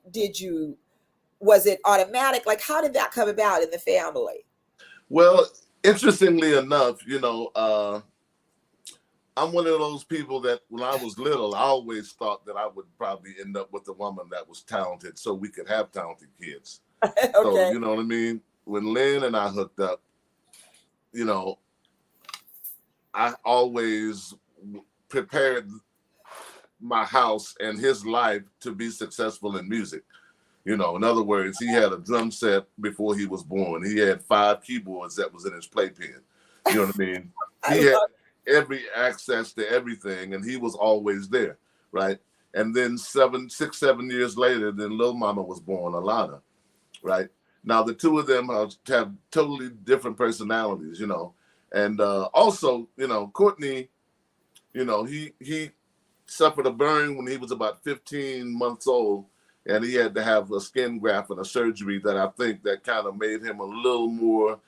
Was it automatic? Like, how did that come about in the family? Well, interestingly enough, I'm one of those people that when I was little, I always thought that I would probably end up with a woman that was talented so we could have talented kids. Okay. So, you know what I mean? When Lynn and I hooked up, I always prepared my house and his life to be successful in music. In other words, he had a drum set before he was born. He had 5 keyboards that was in his playpen. You know what I mean? He had every access to everything, and he was always there, right? And then 7 years later, then Lil Mama was born, Alana, right? Now, the two of them have totally different personalities, And also, Courtney, he suffered a burn when he was about 15 months old, and he had to have a skin graft and a surgery that I think that kind of made him a little more,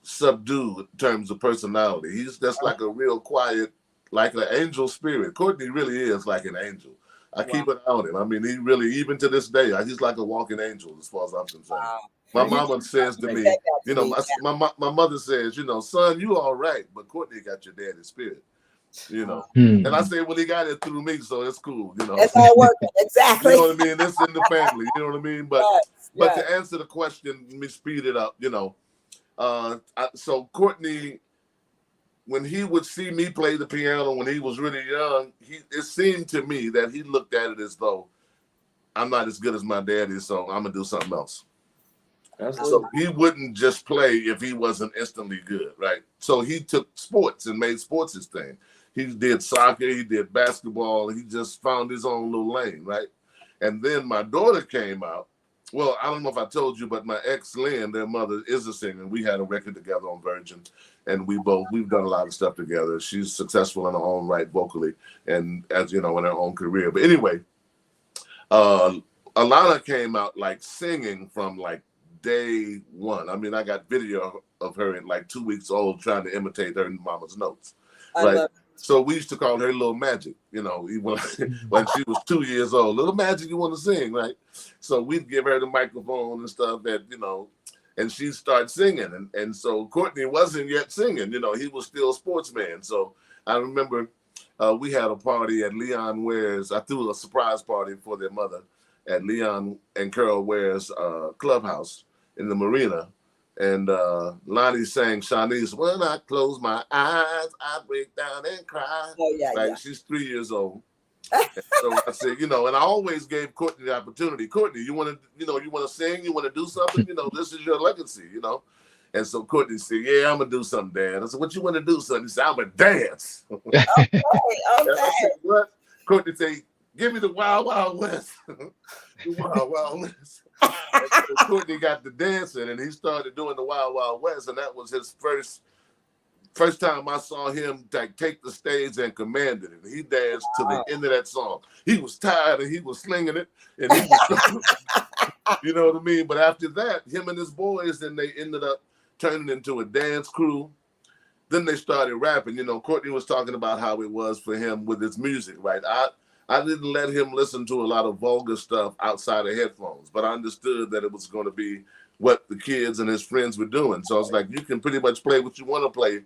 subdued in terms of personality. He's just like a real quiet, like an angel spirit. Courtney really is like an angel. I keep an eye on him. I mean, he really, even to this day, he's like a walking angel as far as I'm concerned. Wow. My mama says to me, my mother says, son, you all right, but Courtney got your daddy's spirit. And I say, well, he got it through me, so it's cool. It's all working, exactly. You know what I mean? It's in the family. You know what I mean? But to answer the question, let me speed it up. So Courtney when he would see me play the piano when he was really young, it seemed to me that he looked at it as though I'm not as good as my daddy, so I'm gonna do something else. So he wouldn't just play if he wasn't instantly good, right? So he took sports and made sports his thing. He did soccer, he did basketball, he just found his own little lane, right? And then my daughter came out. Well, I don't know if I told you, but my ex Lynn, their mother, is a singer. We had a record together on Virgin, and we've done a lot of stuff together. She's successful in her own right vocally, and as you know, in her own career. But anyway, Alana came out like singing from like day one. I mean, I got video of her at like 2 weeks old trying to imitate her mama's notes, right? So we used to call her Little Magic, you know, when she was 2 years old. Little Magic, you want to sing, right? So we'd give her the microphone and stuff that, you know, and she'd start singing. And so Courtney wasn't yet singing, you know, he was still a sportsman. So I remember we had a party at Leon Ware's. I threw a surprise party for their mother at Leon and Carol Ware's clubhouse in the marina. And Lonnie sang Shanice, when I close my eyes, I break down and cry. Oh, yeah, right? yeah. She's 3 years old. So I said, you know, and I always gave Courtney the opportunity. Courtney, you want to sing? You want to do something? You know, this is your legacy, you know? And so Courtney said, yeah, I'm going to do something, Dad. I said, what you want to do, son? He said, I'm going to dance. Okay. And I said, what? Courtney said, give me the Wild Wild West. The Wild Wild West. And so Courtney got to dancing, and he started doing the Wild Wild West, and that was his first time I saw him take the stage and command it. And he danced to the end of that song. He was tired, and he was slinging it, and he was, you know what I mean? But after that, him and his boys, then they ended up turning into a dance crew. Then they started rapping. You know, Courtney was talking about how it was for him with his music, right? I didn't let him listen to a lot of vulgar stuff outside of headphones, but I understood that it was going to be what the kids and his friends were doing. So I was like, you can pretty much play what you want to play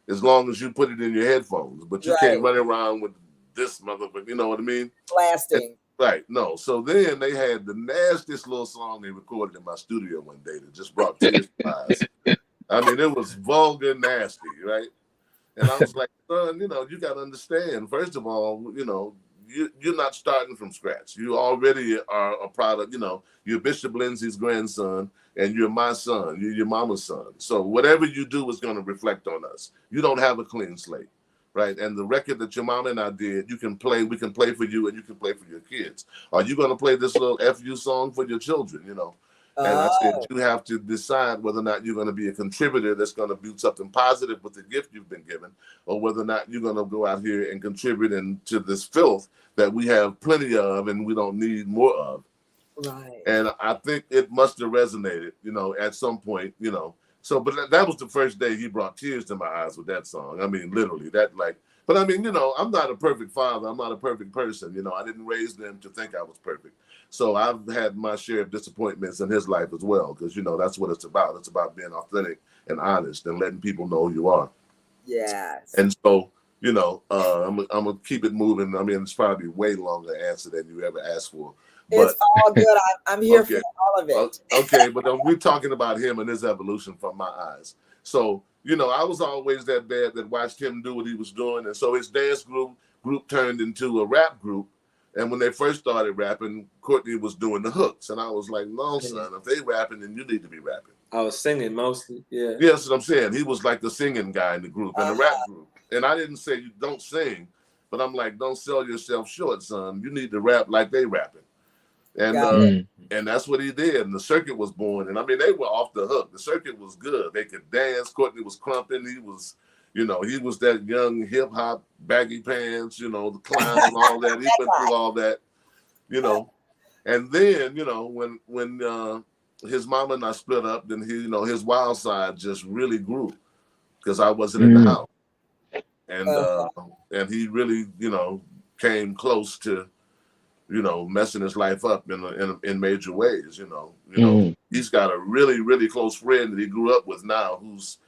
as long as you put it in your headphones, but you can't run around with this motherfucker, you know what I mean? Blasting. Right, no. So then they had the nastiest little song they recorded in my studio one day that just brought tears to my eyes. I mean, it was vulgar, nasty, right? And I was like, son, you know, you got to understand, first of all, you know, you're not starting from scratch. You already are a product, you know, you're Bishop Linsey's grandson and you're my son, you're your mama's son. So whatever you do is going to reflect on us. You don't have a clean slate, right? And the record that your mama and I did, we can play for you and you can play for your kids. Are you going to play this little FU song for your children, you know? And I said, you have to decide whether or not you're going to be a contributor that's going to build something positive with the gift you've been given, or whether or not you're going to go out here and contribute into this filth that we have plenty of and we don't need more of. Right. And I think it must have resonated, you know, at some point, you know. So, but that was the first day he brought tears to my eyes with that song. I mean, literally, that like, but I mean, you know, I'm not a perfect father. I'm not a perfect person. You know, I didn't raise them to think I was perfect. So I've had my share of disappointments in his life as well, because, you know, that's what it's about. It's about being authentic and honest and letting people know who you are. Yes. And so, you know, I'm going to keep it moving. I mean, it's probably way longer answer than you ever asked for. But, it's all good. I'm here for all of it. Okay, but we're talking about him and his evolution from my eyes. So, you know, I was always that dad that watched him do what he was doing. And so his dance group turned into a rap group. And when they first started rapping, Courtney was doing the hooks. And I was like, no, son, if they rapping, then you need to be rapping. I was singing mostly, yeah. Yeah, that's what I'm saying. He was like the singing guy in the group, in the rap group. And I didn't say you don't sing, but I'm like, don't sell yourself short, son. You need to rap like they rapping. And and that's what he did. And the circuit was born. And I mean, they were off the hook. The circuit was good. They could dance. Courtney was crumping. He was, you know, he was that young hip hop, baggy pants, you know, the clown and all that. He went through all that, you know. And then, you know, when his mama and I split up, then he, you know, his wild side just really grew because I wasn't in the house. And he really, you know, came close to, you know, messing his life up in major ways, you know. He's got a really, really close friend that he grew up with now who's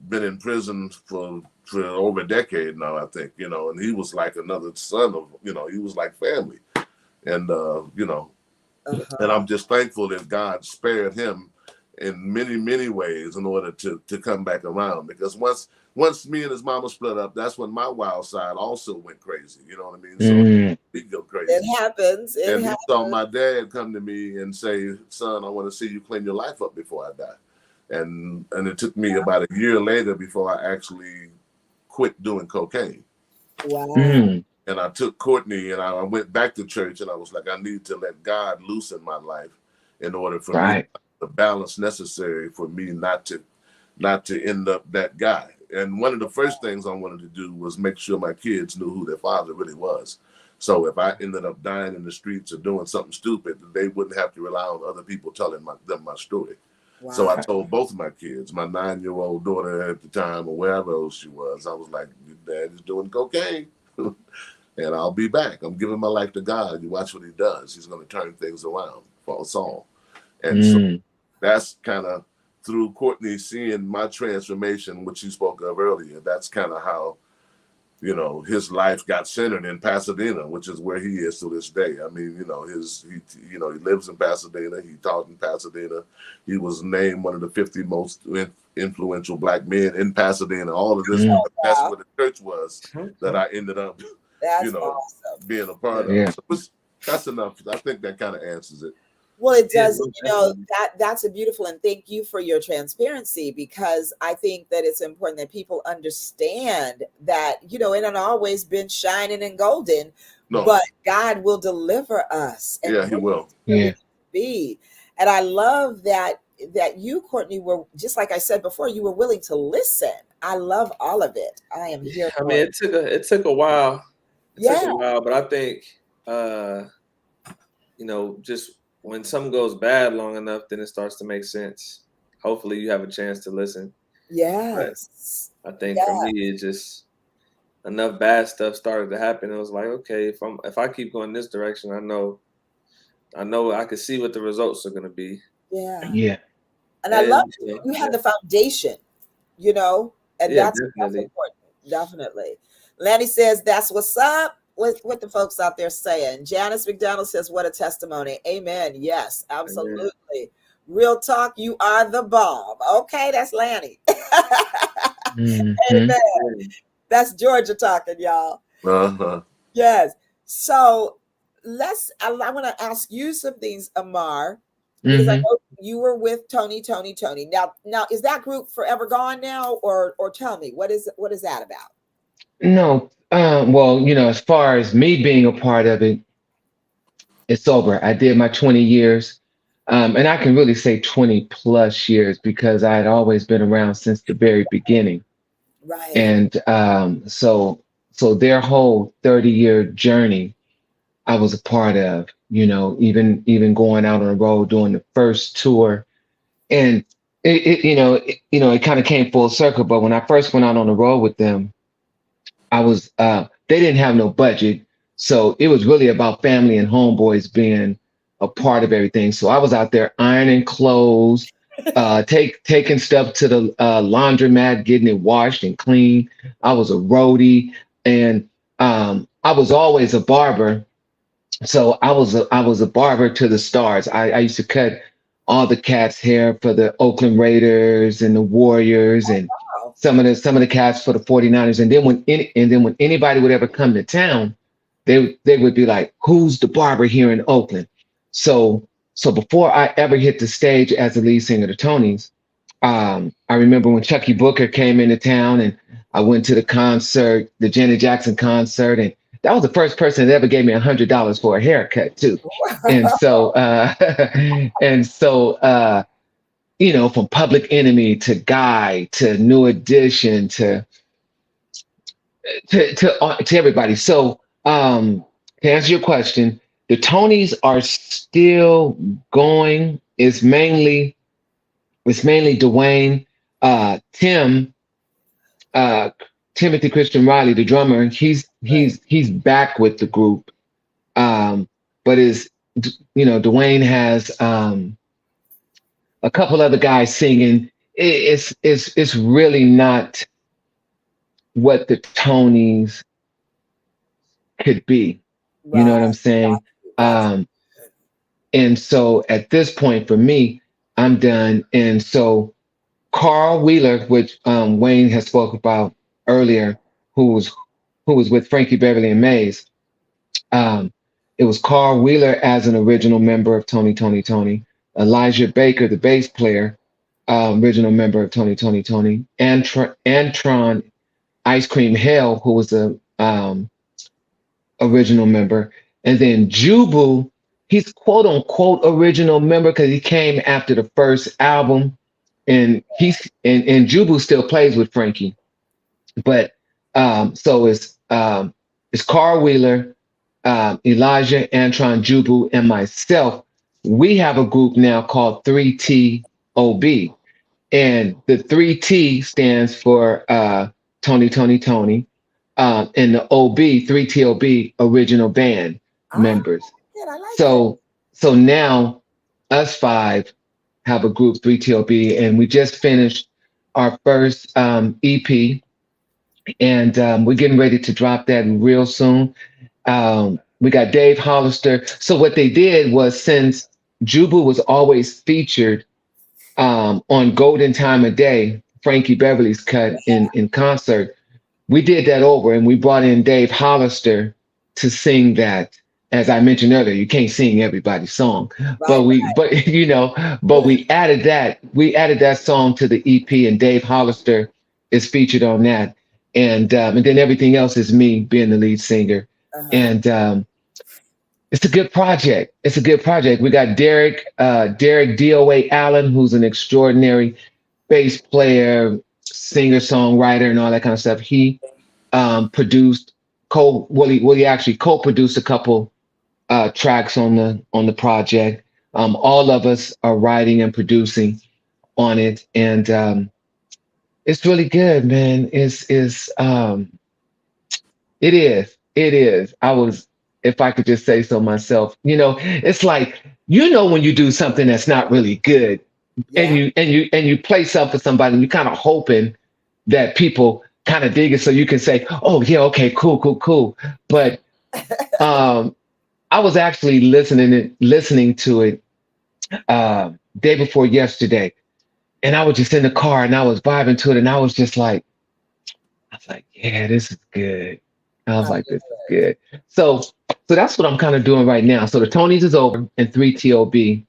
been in prison for over a decade now, I think, you know, and he was like another son of, you know, he was like family. And, you know, and I'm just thankful that God spared him in many ways in order to come back around. Because once me and his mama split up, that's when my wild side also went crazy. You know what I mean? So we go crazy. It happens. And he saw my dad come to me and say, "Son, I want to see you clean your life up before I die." And it took me about a year later before I actually quit doing cocaine. Wow. And I took Courtney and I went back to church, and I was like, I need to let God loose in my life in order for me the balance necessary for me not to end up that guy. And one of the first things I wanted to do was make sure my kids knew who their father really was. So if I ended up dying in the streets or doing something stupid, they wouldn't have to rely on other people telling them my story. Wow. So I told both of my kids, my 9-year-old daughter at the time, or wherever else she was, I was like, your dad is doing cocaine. And I'll be back. I'm giving my life to God. You watch what he does. He's going to turn things around for us all. And so that's kind of through Courtney seeing my transformation, which you spoke of earlier. That's kind of how, you know, his life got centered in Pasadena, which is where he is to this day. I mean, you know, he lives in Pasadena. He taught in Pasadena. He was named one of the 50 most influential Black men in Pasadena. All of this, that's where the church was that I ended up, awesome. Being a part of. Yeah. So that's enough. I think that kind of answers it. Well, it does. You know, that's a beautiful, and thank you for your transparency, because I think that it's important that people understand that, you know, it hasn't always been shining and golden, but God will deliver us. And he will. Be. And I love that you, Courtney, were, just like I said before, you were willing to listen. I love all of it. I am here. I mean, it took a while. Took a while, but I think, you know, just when something goes bad long enough, then it starts to make sense. Hopefully you have a chance to listen. Yes. But I think for me, it just enough bad stuff started to happen. It was like, okay, if I keep going this direction, I know I can see what the results are going to be. Yeah. And I love you have the foundation, you know, and that's important. Definitely. Lanny says, that's what's up. What the folks out there saying. Janice McDonald says, what a testimony. Amen. Yes, absolutely. Amen. Real talk, you are the bomb. Okay, that's Lanny. Amen. That's Georgia talking, y'all. Yes. So I want to ask you some things, Amar, because I know you were with Toni. Now is that group forever gone now, or tell me, what is that about? No. Well, you know, as far as me being a part of it, it's over. I did my 20 years. And I can really say 20 plus years because I had always been around since the very beginning. Right. And so their whole 30-year journey, I was a part of, you know, even going out on the road doing the first tour. And it kind of came full circle. But when I first went out on the road with them, I was they didn't have no budget. So it was really about family and homeboys being a part of everything. So I was out there ironing clothes, taking stuff to the laundromat, getting it washed and cleaned. I was a roadie, and I was always a barber. So I was a barber to the stars. I used to cut all the cats' hair for the Oakland Raiders and the Warriors, and some of the cats for the 49ers. And then when anybody would ever come to town, they would be like, "Who's the barber here in Oakland?" So before I ever hit the stage as the lead singer of the Tonys, I remember when Chucky Booker came into town, and I went to the concert, the Janet Jackson concert, and that was the first person that ever gave me $100 for a haircut too. And so you know, from Public Enemy to Guy to New Edition to everybody. So to answer your question, the Tonys are still going. It's mainly Dwayne, Timothy Christian Riley, the drummer. He's back with the group, but Dwayne has a couple other guys singing. It's really not what the Tonys could be. You know what I'm saying? And so at this point for me, I'm done. And so Carl Wheeler, which Wayne has spoke about earlier, who was with Frankie Beverly and Mays. Um, it was Carl Wheeler as an original member of Tony. Elijah Baker, the bass player, original member of Tony. Antron Ice Cream Hell, who was the original member. And then Jubu, he's quote unquote original member because he came after the first album. And and Jubu still plays with Frankie. But so it's Carl Wheeler, Elijah, Antron, Jubu, and myself. We have a group now called 3TOB. And the 3T stands for Tony. And the OB, 3TOB, original band members. Good, I like So so now us five have a group, 3TOB, and we just finished our first EP, and we're getting ready to drop that real soon. We got Dave Hollister. So what they did was, since Jubu was always featured on Golden Time of Day, Frankie Beverly's cut in concert, we did that over, and we brought in Dave Hollister to sing that. As I mentioned earlier, you can't sing everybody's song, but we added that. We added that song to the EP, and Dave Hollister is featured on that. And then everything else is me being the lead singer. And it's a good project. It's a good project. We got Derek DOA Allen, who's an extraordinary bass player, singer, songwriter, and all that kind of stuff. He produced he actually co-produced a couple tracks on the project. All of us are writing and producing on it, and it's really good, man. It is. If I could just say so myself, it's like, when you do something that's not really good, and you play something for somebody, and you're kind of hoping that people kind of dig it, so you can say, "Oh yeah, okay, cool." But I was actually listening to it day before yesterday, and I was just in the car and I was vibing to it, and I was like, yeah, this is good. I was like, this is good. So that's what I'm kind of doing right now. So the Tonys is over, and 3TOB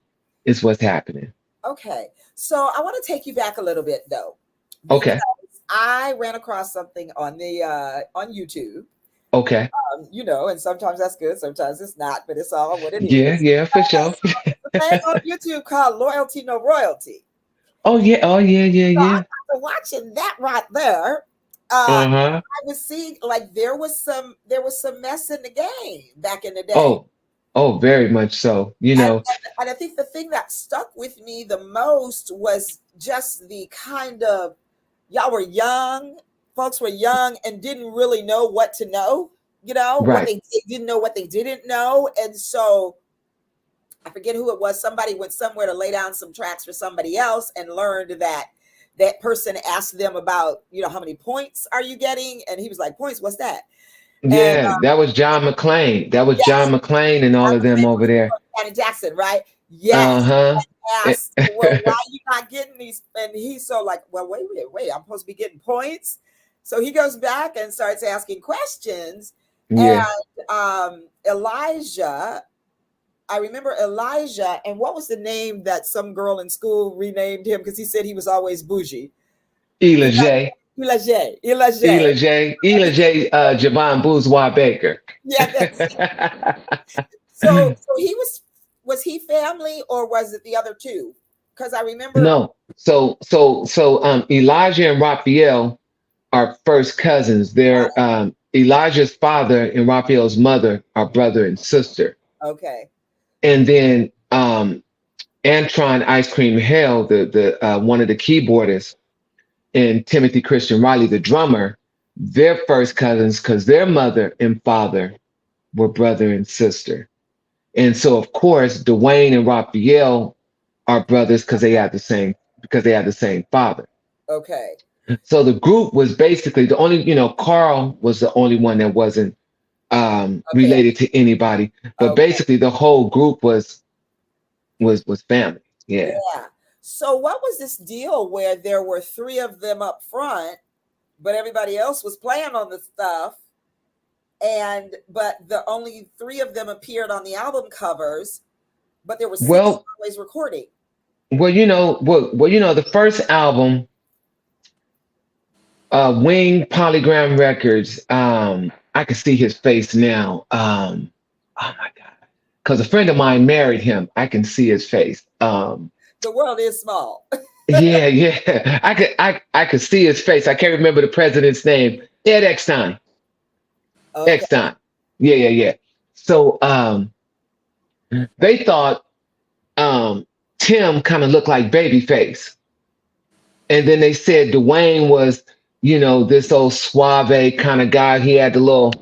is what's happening. Okay. So I want to take you back a little bit, though. Okay. I ran across something on on YouTube. Okay. And sometimes that's good, sometimes it's not, but it's all what it is. Yeah, for sure. A thing on YouTube called Loyalty No Royalty. Oh yeah. So after watching that right there, I was seeing like there was some mess in the game back in the day. Oh, very much so. And I think the thing that stuck with me the most was just the kind of, y'all were young, folks were young and didn't really know what to know, right. What they didn't know what they didn't know. And so I forget who it was. Somebody went somewhere to lay down some tracks for somebody else and learned that person asked them about, how many points are you getting? And he was like, points, what's that? Yeah, that was John McClain. John McClain and all of them over there. Janet Jackson, right? Yes. Asked, well, why are you not getting these? And he's so like, well, wait, I'm supposed to be getting points. So he goes back and starts asking questions. Yeah. And Elijah, I remember Elijah, and what was the name that some girl in school renamed him because he said he was always bougie? Elijah, Javon Bourgeois Baker. Yeah. So he was he family, or was it the other two? Because I remember. No. So Elijah and Raphael are first cousins. They're Elijah's father and Raphael's mother are brother and sister. Okay. And then Antron Ice Cream Hell, the one of the keyboardists, and Timothy Christian Riley, the drummer, they're first cousins because their mother and father were brother and sister. And so, of course, Dwayne and Raphael are brothers because they had the same father. Okay. So the group was basically the only, Carl was the only one that wasn't related to anybody, but basically the whole group was family. Yeah. So what was this deal where there were three of them up front, but everybody else was playing on the stuff, but the only three of them appeared on the album covers, but there were six Well, always recording. the first album, Wing Polygram Records. I can see his face now. Oh my God, because a friend of mine married him. I can see his face. The world is small. Yeah. I could see his face. I can't remember the president's name. Ed Eckstein. Okay. Eckstein. Yeah. So they thought Tim kind of looked like Babyface. And then they said Dwayne was, this old suave kind of guy. He had the little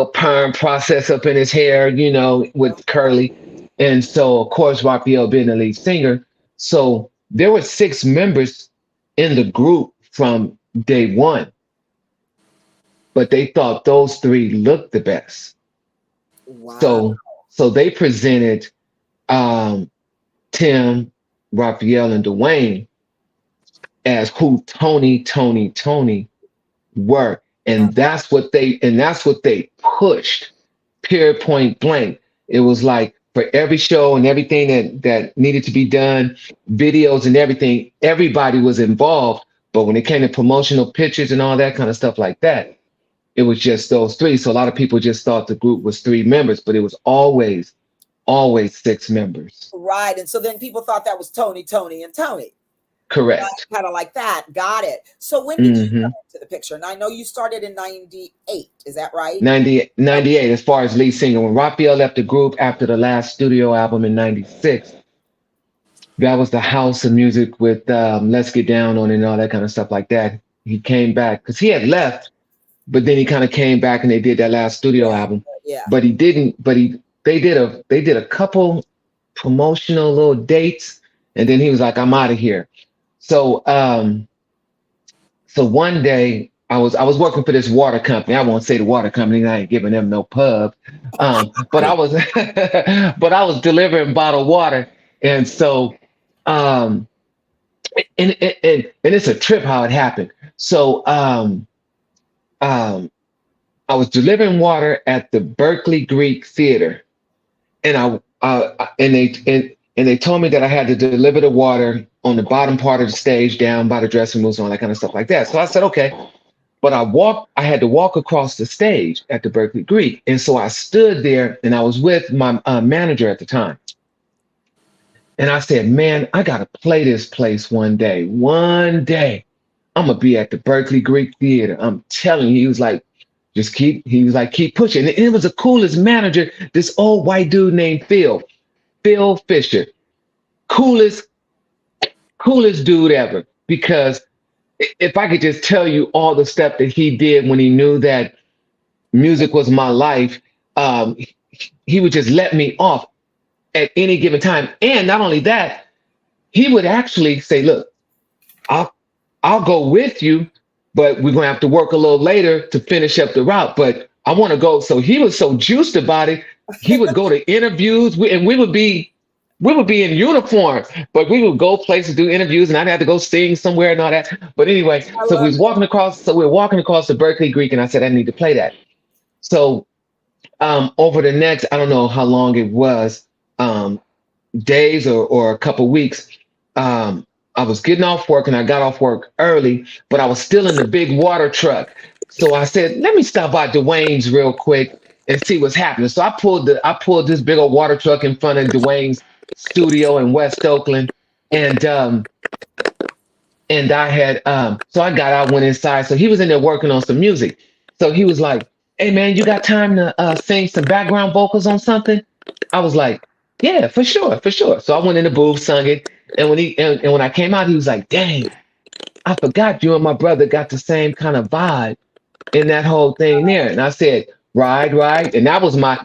perm process up in his hair, with curly. And so, of course, Raphael being the lead singer. So there were 6 members in the group from day one, but they thought those 3 looked the best. Wow. So they presented Tim, Raphael, and Dwayne as who Toni were. And that's what they pushed, period, point blank. It was like for every show and everything that needed to be done, videos and everything, everybody was involved. But when it came to promotional pictures and all that kind of stuff like that, it was just those 3. So a lot of people just thought the group was 3 members, but it was always 6 members. Right. And so then people thought that was Toni, and Toni. Correct. Kind of like that. Got it. So when did you come into the picture? And I know you started in 98. Is that right? 98 as far as lead singer. When Raphael left the group after the last studio album in 96, that was the House of Music with Let's Get Down On It and all that kind of stuff like that. He came back because he had left, but then he kind of came back and they did that last studio album. Yeah. But he didn't. But they did a couple promotional little dates, and then he was like, "I'm out of here." So one day I was working for this water company. I won't say the water company. I ain't giving them no pub. But I was delivering bottled water, and so and it's a trip how it happened. So I was delivering water at the Berkeley Greek Theater, and they told me that I had to deliver the water on the bottom part of the stage, down by the dressing rooms, and all that kind of stuff like that. So I said, okay. But I had to walk across the stage at the Berkeley Greek. And so I stood there and I was with my manager at the time. And I said, man, I got to play this place one day. One day I'm going to be at the Berkeley Greek Theater. I'm telling you, he was like, keep pushing. And it was the coolest manager, this old white dude named Phil Fisher. Coolest dude ever, because if I could just tell you all the stuff that he did when he knew that music was my life, he would just let me off at any given time. And not only that, he would actually say, look, I'll go with you, but we're gonna have to work a little later to finish up the route. But I want to go. So he was so juiced about it. He would go to interviews, and we would be in uniform, but we would go places, do interviews, and I'd have to go sing somewhere and all that. But anyway, so we're walking across the Berkeley Greek, and I said, I need to play that. So over the next, I don't know how long it was, days or a couple weeks, I was getting off work, and I got off work early, but I was still in the big water truck. So I said, let me stop by Dwayne's real quick and see what's happening. So I pulled this big old water truck in front of Dwayne's studio in West Oakland, and I had so I got out, went inside. So he was in there working on some music. So he was like, hey man, you got time to sing some background vocals on something? I was like, yeah, for sure. So I went in the booth, sung it, and when I came out, he was like, dang, I forgot you and my brother got the same kind of vibe in that whole thing there. And I said, right, and that was my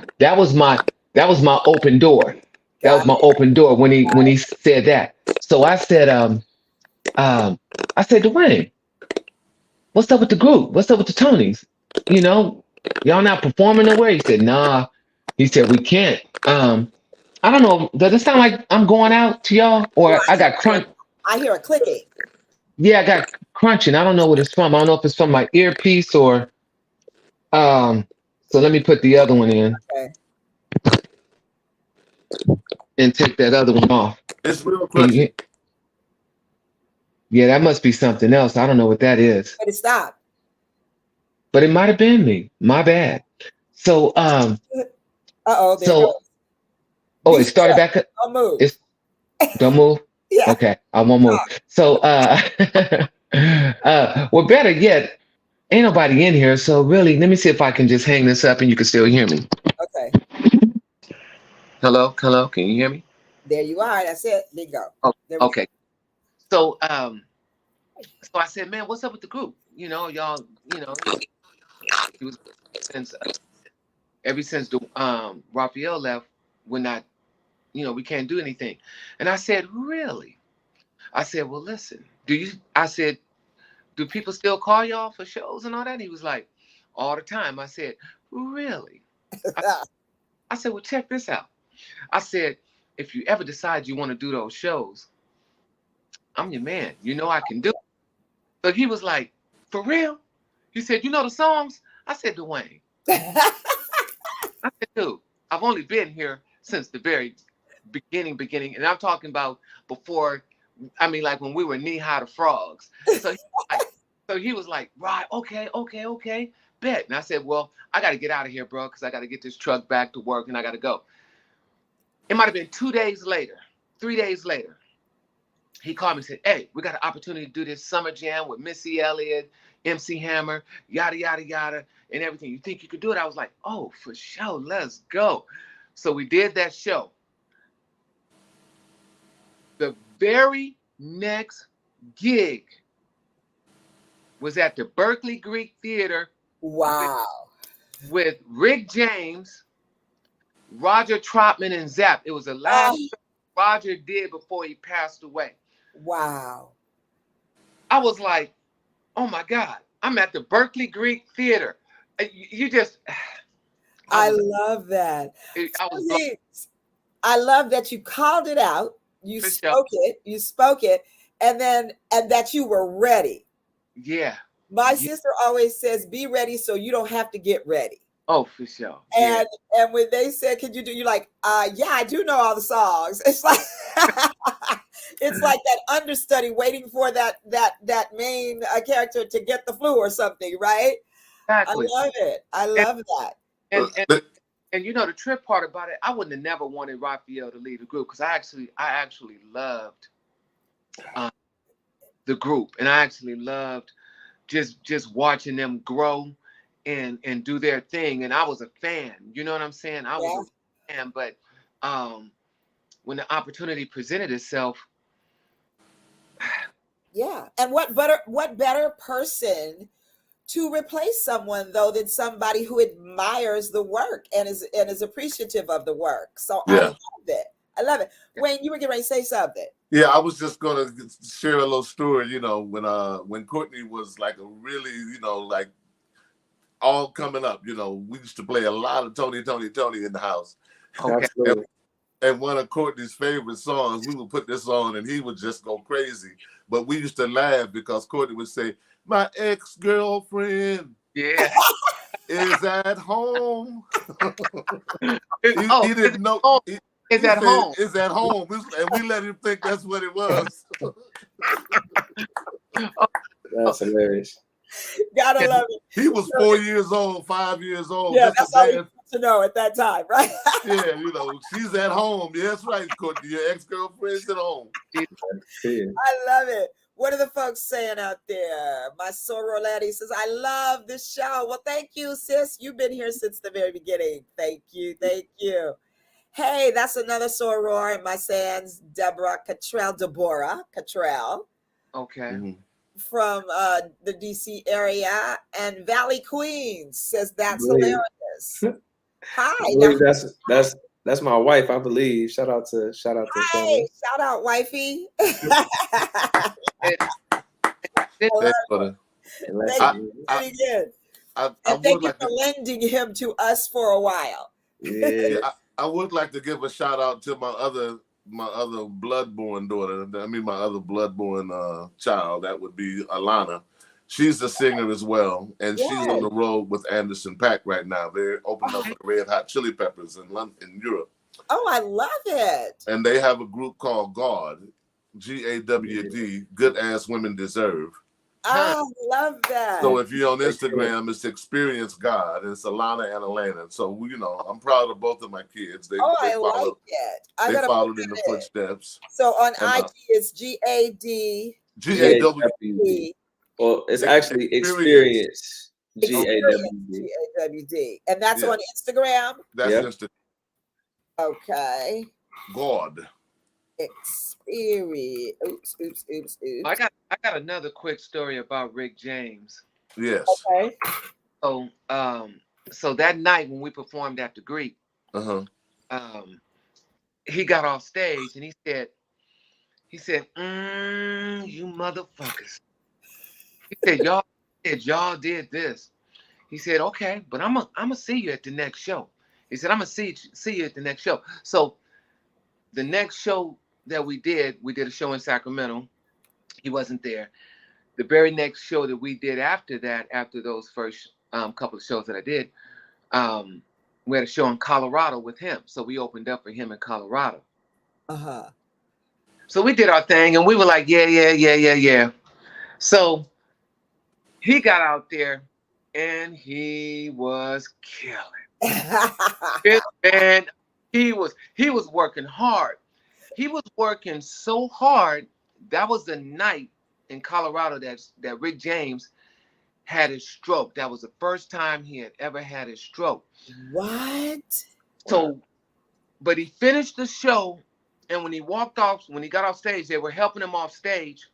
open door. That was my open door when he said that. So I said, Dwayne, what's up with the group? What's up with the Tonys? Y'all not performing nowhere? He said, nah. He said, we can't. I I don't know. Does it sound like I'm going out to y'all, Well, or I got crunch? I hear a clicking. Yeah, I got crunching. I don't know what it's from. I don't know if it's from my earpiece or So let me put the other one in Okay. and take that other one off. It's real Can you crunchy. hear? Yeah, that must be something else. I don't know what that is, But it stopped. but it might have been me. My bad. So Uh-oh, there it goes. so oh, Be it started still. back up. Don't move. It's don't move. Yeah. Okay, I won't move. So well, better yet, ain't nobody in here. So really, let me see if I can just hang this up and you can still hear me. Okay. Hello, hello. Can you hear me? There you are. That's it. There you go. Oh, There we okay. So so I said, man, what's up with the group? You know, y'all, it was since ever since the Raphael left, we're not, we can't do anything. And I said, really? I said, well, listen, I said, do people still call y'all for shows and all that? And he was like, all the time. I said, really? go. I said, well, check this out. I said, if you ever decide you want to do those shows, I'm your man. You know I can do it. So he was like, for real? He said, you know the songs? I said, Dwayne. I said, dude, I've only been here since the very beginning. And I'm talking about before, like when we were knee-high to frogs. So he was like, right, okay, bet. And I said, well, I got to get out of here, bro, because I got to get this truck back to work and I got to go. It might have been 3 days later, he called me and said, hey, we got an opportunity to do this summer jam with Missy Elliott, MC Hammer, yada, yada, yada, and everything. You think you could do it? I was like, oh, for sure, let's go. So we did that show. The very next gig was at the Berkeley Greek Theater. Wow. With Rick James, Roger Troutman, and Zapp. It was the last show Roger did before he passed away. Wow. I was like, oh my God, I'm at the Berkeley Greek Theater. You just... I love that. I love that you called it out. You spoke it, and that you were ready. Yeah. My sister always says, be ready so you don't have to get ready. Oh, for sure. And when they said, could you do, you're like, yeah, I do know all the songs. It's like it's like that understudy waiting for that main character to get the flu or something, right? Exactly. I love it. I love that. And the trip part about it, I wouldn't have never wanted Raphael to lead the group because I actually loved the group, and I actually loved just watching them grow and do their thing. And I was a fan, you know what I'm saying? I was a fan, but when the opportunity presented itself. Yeah. And what better person to replace someone though than somebody who admires the work and is appreciative of the work. So yeah. I love it. Wayne, you were getting ready to say something. Yeah, I was just gonna share a little story, when Courtney was like a really, like all coming up, we used to play a lot of Toni in the house. Okay. And one of Courtney's favorite songs, we would put this on and he would just go crazy. But we used to laugh because Courtney would say, my ex-girlfriend is at home. he didn't know. Is at home. Is at home. And we let him think that's what it was. That's hilarious. Gotta love it. He was 4 years old, 5 years old. Yeah, that's all you need to know at that time, right? Yeah, she's at home. Yeah, that's right, Courtney. Your ex-girlfriend's at home. I love it. What are the folks saying out there? My soror laddie says, I love this show. Well, thank you, sis. You've been here since the very beginning. Thank you. Thank you. Hey, that's another soror in my sands, Deborah Cottrell. Okay. Mm-hmm. From the DC area, and Valley Queens says that's hilarious. Hi. That's my wife, I believe. Shout out to Hey, shout out wifey. Thank you for lending him to us for a while. Yeah. I would like to give a shout out to my other bloodborn daughter. I mean, my other bloodborn child. That would be Alana. She's a singer as well, and she's on the road with Anderson .Paak right now. They're opening up for the Red Hot Chili Peppers in Europe. Oh, I love it. And they have a group called GAWD, GAWD, Good Ass Women Deserve. Oh, I love that. So if you're on Instagram, it's Experience God. It's Alana and Elena. So, you know, I'm proud of both of my kids. They I followed, like it. They followed in the footsteps. So on IG, it's GAD. GAWD. Well, it's actually Experience. GAWD. And that's on Instagram? That's Instagram. Okay. God. Experience. Oops. I got another quick story about Rick James. Yes. Okay. So that night when we performed at the Greek, he got off stage and he said, you motherfuckers. He said, y'all did this. He said, okay, but I'm gonna see you at the next show. He said, I'm gonna see you at the next show. So the next show that we did a show in Sacramento. He wasn't there. The very next show that we did after that, after those first couple of shows that I did, we had a show in Colorado with him. So we opened up for him in Colorado. So we did our thing and we were like, yeah. So he got out there and he was killing. And he was working hard. He was working so hard. That was the night in Colorado that Rick James had his stroke. That was the first time he had ever had his stroke. What? So, but he finished the show, and when he got off stage, they were helping him off stage,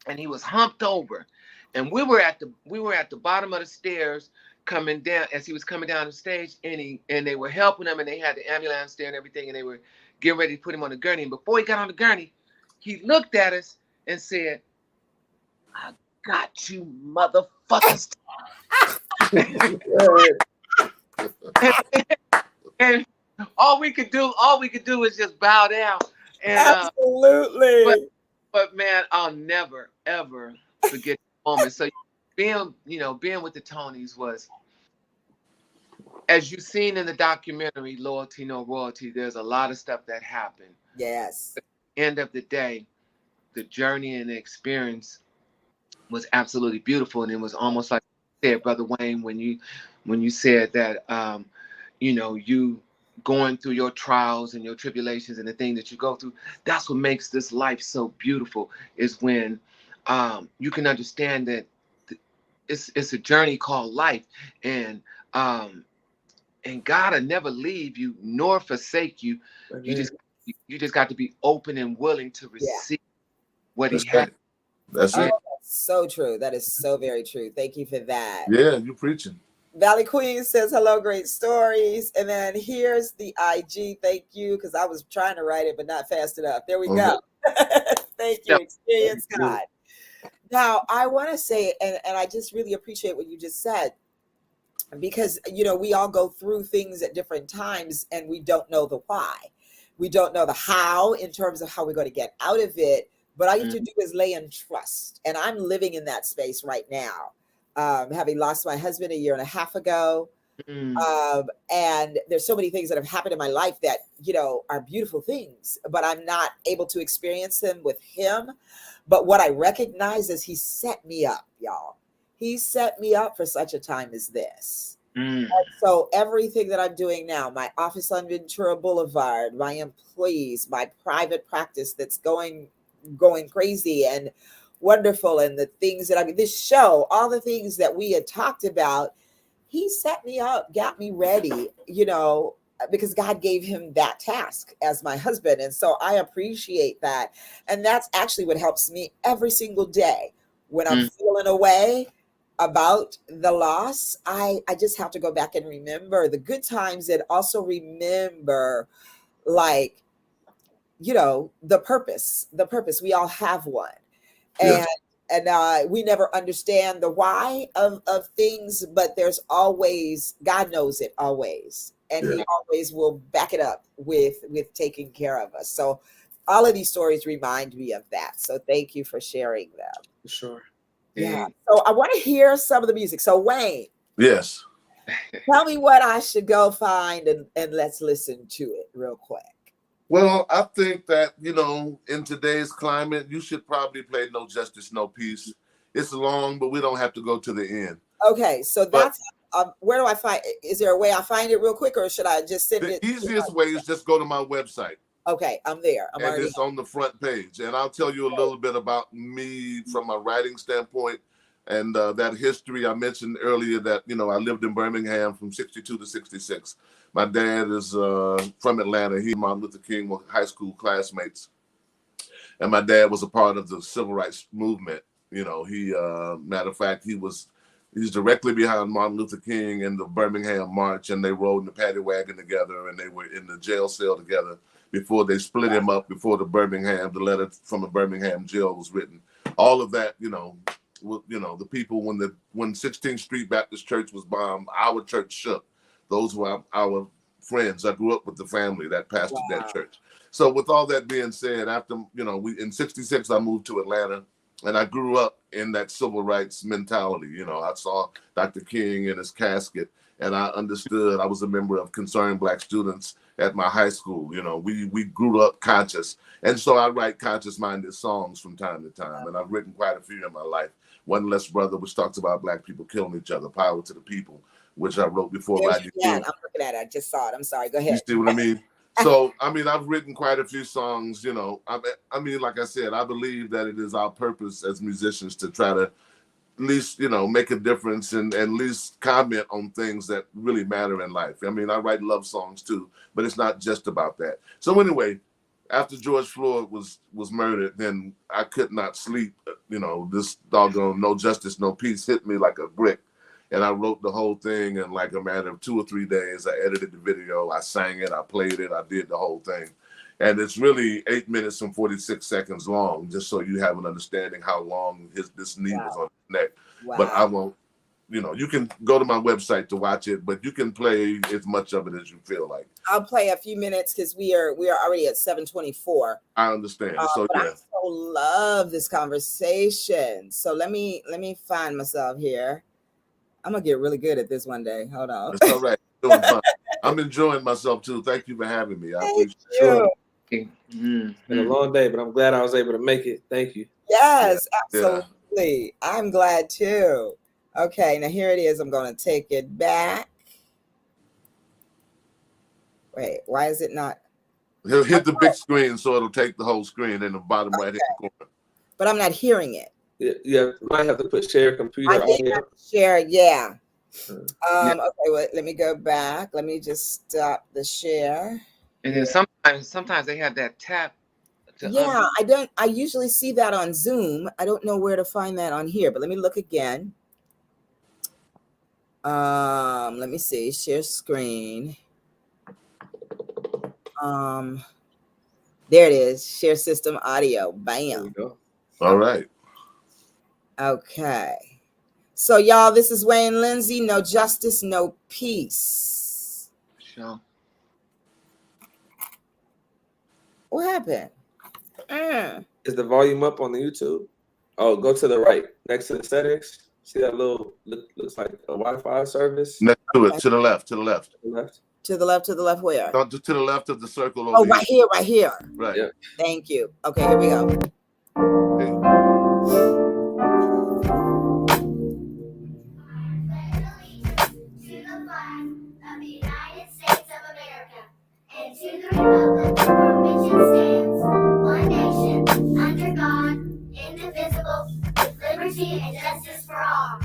and he was humped over, and we were at the bottom of the stairs coming down as he was coming down the stage, and they were helping him, and they had the ambulance there and everything, and they were getting ready to put him on the gurney. And before he got on the gurney, he looked at us and said, I got you, motherfuckers. and all we could do is just bow down. And, absolutely. But man, I'll never, ever forget the moment. So being with the Tonys was, as you've seen in the documentary, Loyalty, No Royalty, there's a lot of stuff that happened. Yes. At the end of the day, the journey and the experience was absolutely beautiful. And it was almost like you said, Brother Wayne, when you said that, you going through your trials and your tribulations and the thing that you go through, that's what makes this life so beautiful, is when you can understand that it's a journey called life. And God will never leave you nor forsake you. Mm-hmm. You just got to be open and willing to receive what He has. That's it. That's so true. That is so very true. Thank you for that. Yeah, you're preaching. Valley Queen says, hello, great stories. And then here's the IG. Thank you, because I was trying to write it, but not fast enough. There we go. Thank you. Experience God. Now, I want to say, and I just really appreciate what you just said, because, we all go through things at different times and we don't know the why. We don't know the how in terms of how we're going to get out of it. But all you have to do is lay in trust. And I'm living in that space right now, having lost my husband a year and a half ago. And there's so many things that have happened in my life that, are beautiful things, but I'm not able to experience them with him. But what I recognize is he set me up, y'all. He set me up for such a time as this. And so everything that I'm doing now, my office on Ventura Boulevard, my employees, my private practice that's going crazy and wonderful, and the things that this show, all the things that we had talked about, he set me up, got me ready, because God gave him that task as my husband. And so I appreciate that. And that's actually what helps me every single day when I'm feeling away about the loss. I just have to go back and remember the good times, and also remember, the purpose. We all have one. And And we never understand the why of things, but there's always, God knows it always, and He always will back it up with taking care of us. So all of these stories remind me of that. So thank you for sharing them. For sure. Yeah. So I want to hear some of the music. So Wayne, Yes. tell me what I should go find, and let's listen to it real quick. Well, I think that, in today's climate, you should probably play No Justice, No Peace. It's long, but we don't have to go to the end. Okay, so that's where do I find? Is there a way I find it real quick, or should I just send it? The easiest way is just go to my website. Okay, I'm there. And it's on the front page. And I'll tell you a little bit about me from a writing standpoint and that history. I mentioned earlier that, I lived in Birmingham from 62 to 66. My dad is from Atlanta. He and Martin Luther King were high school classmates. And my dad was a part of the civil rights movement. Matter of fact, he's directly behind Martin Luther King in the Birmingham March, and they rode in the paddy wagon together, and they were in the jail cell together before they split him up, before the letter from the Birmingham jail was written. All of that, the people, when 16th Street Baptist Church was bombed, our church shook. Those were our friends. I grew up with the family that pastored that church. So with all that being said, after, in 66, I moved to Atlanta, and I grew up in that civil rights mentality. I saw Dr. King in his casket, and I understood. I was a member of Concerned Black Students at my high school. We grew up conscious. And so I write conscious-minded songs from time to time, and I've written quite a few in my life. One Less Brother, which talks about Black people killing each other, Power to the People, which I wrote before Rodney King. I'm looking at it. I just saw it. I'm sorry. Go ahead. You see what I mean? So, I've written quite a few songs, like I said, I believe that it is our purpose as musicians to try to at least, make a difference and at least comment on things that really matter in life. I write love songs too, but it's not just about that. So anyway, after George Floyd was murdered, then I could not sleep. This doggone No Justice, No Peace hit me like a brick. And I wrote the whole thing in like a matter of 2 or 3 days. I edited the video, I sang it, I played it, I did the whole thing. And it's really 8 minutes and 46 seconds long, just so you have an understanding how long this knee was on his neck. Wow. But I won't, you can go to my website to watch it, but you can play as much of it as you feel like. I'll play a few minutes because we are already at 7:24. I understand. But I so love this conversation. So let me find myself here. I'm gonna get really good at this one day. Hold on. It's all right. I'm enjoying myself too. Thank you for having me. I appreciate it. It's been a long day, but I'm glad I was able to make it. Thank you. Yes, absolutely. Yeah. I'm glad too. Okay, now here it is. I'm gonna take it back. Wait, why is it not? He'll hit the big screen, so it'll take the whole screen in the bottom right hand corner. But I'm not hearing it. You might have to put share computer audio. Share, yeah. Okay, well, let me go back. Let me just stop the share. And then sometimes they have that tap. I usually see that on Zoom. I don't know where to find that on here, but let me look again. Let me see. Share screen. There it is. Share system audio. Bam. There we go. All right. Okay. So y'all, this is Wayne Linsey. No Justice, No Peace. Sure. What happened? Is the volume up on the YouTube? Oh, go to the right next to the settings. See that little looks like a Wi-Fi service? Next to it, to the left, to the left. To the left. To the left, where? To the left of the circle. Oh, right here. Right. Yeah. Thank you. Okay, here we go. Okay. To the republic for which it stands, one nation, under God, indivisible, with liberty and justice for all.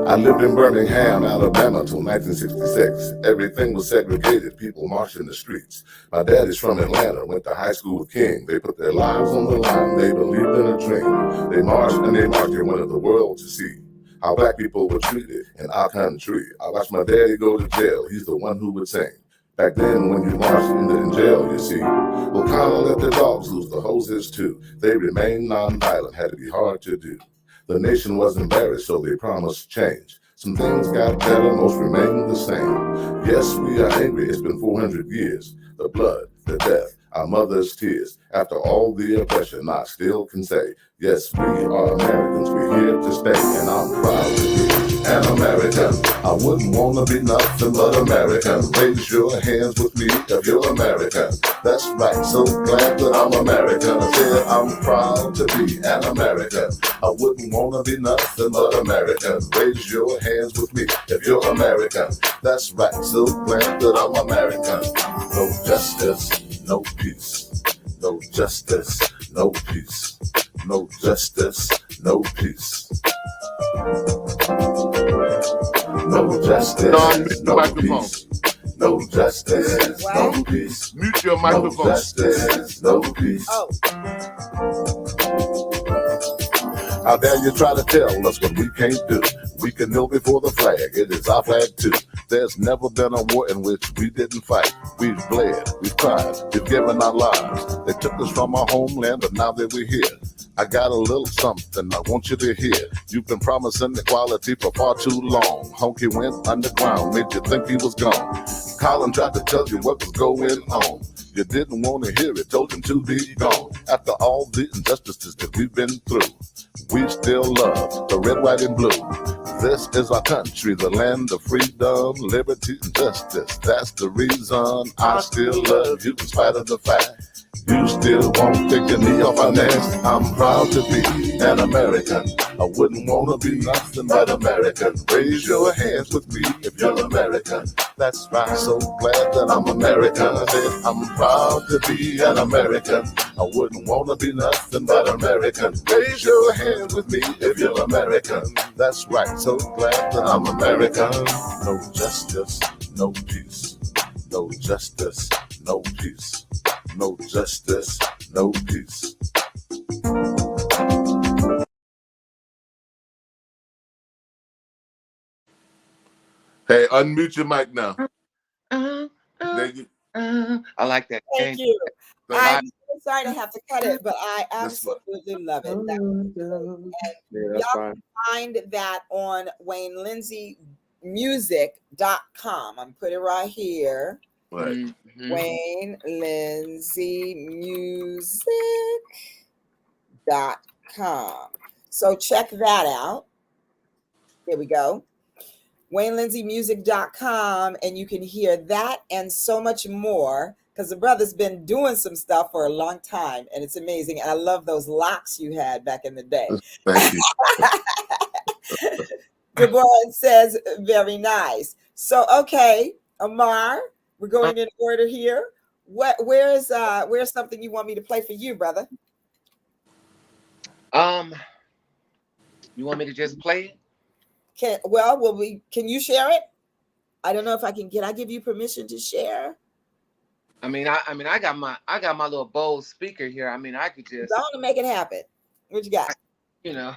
I lived in Birmingham, Alabama till 1966. Everything was segregated, people marched in the streets. My dad is from Atlanta, went to high school with King. They put their lives on the line, they believed in a dream. They marched and they wanted the world to see how black people were treated in our country. I watched my daddy go to jail. He's the one who would sing, Back then, when you marched in jail, you see, well, kinda let the dogs loose, the hoses too. They remained nonviolent, had to be hard to do. The nation was embarrassed, so they promised change. Some things got better, most remained the same. Yes, we are angry, it's been 400 years. The blood, the death, our mother's tears. After all the oppression, I still can say, yes, we are Americans, we're here to stay, and I'm proud to be an American. I wouldn't want to be nothing but American. Raise your hands with me if you're American. That's right, so glad that I'm American. I said I'm proud to be an American. I wouldn't want to be nothing but American. Raise your hands with me if you're American. That's right, so glad that I'm American. No justice, no peace. No justice, no peace. No justice, no peace. No justice, no peace. No justice, no peace. Mute your microphone. No justice, no peace. Oh, How dare you try to tell us what we can't do? We can kneel before the flag, it is our flag too. There's never been a war in which we didn't fight. We've bled, we've cried, we've given our lives. They took us from our homeland, but now that we're here, I got a little something I want you to hear. You've been promising equality for far too long. Honky went underground, made you think he was gone. Colin tried to tell you what was going on. You didn't want to hear it, told him to be gone. After all the injustices that we've been through, we still love the red, white, and blue. This is our country, the land of freedom, liberty, and justice. That's the reason I still love you in spite of the fact you still won't take your knee off our necks. I'm proud to be an American. I wouldn't want to be nothing but American. Raise your hands with me if you're American. That's right, so glad that I'm American. I said I'm proud to be an American. I wouldn't want to be nothing but American. Raise your hands with me if you're American. That's right, so glad that I'm American. No justice, no peace. No justice, no peace. No justice, no peace. Hey, unmute your mic now. There you, I like that. thank you. I'm so sorry to have to cut it, but I absolutely love it. Yeah, that's fine. Find that on WayneLinseyMusic.com. I'm putting it right here. right. Mm-hmm. Wayne Linsey Music.com. So check that out. Here we go. WayneLinseyMusic.com, and you can hear that and so much more because the brother's been doing some stuff for a long time, and it's amazing. And I love those locks you had back in the day. Thank you. Deborah says, very nice. So, okay, Amar, we're going in order here. Where's something you want me to play for you, brother? You want me to just play it? Can you share it? I don't know if I can. Can I give you permission to share? I got my little Bose speaker here. I mean, I could just. I want to make it happen. What you got? You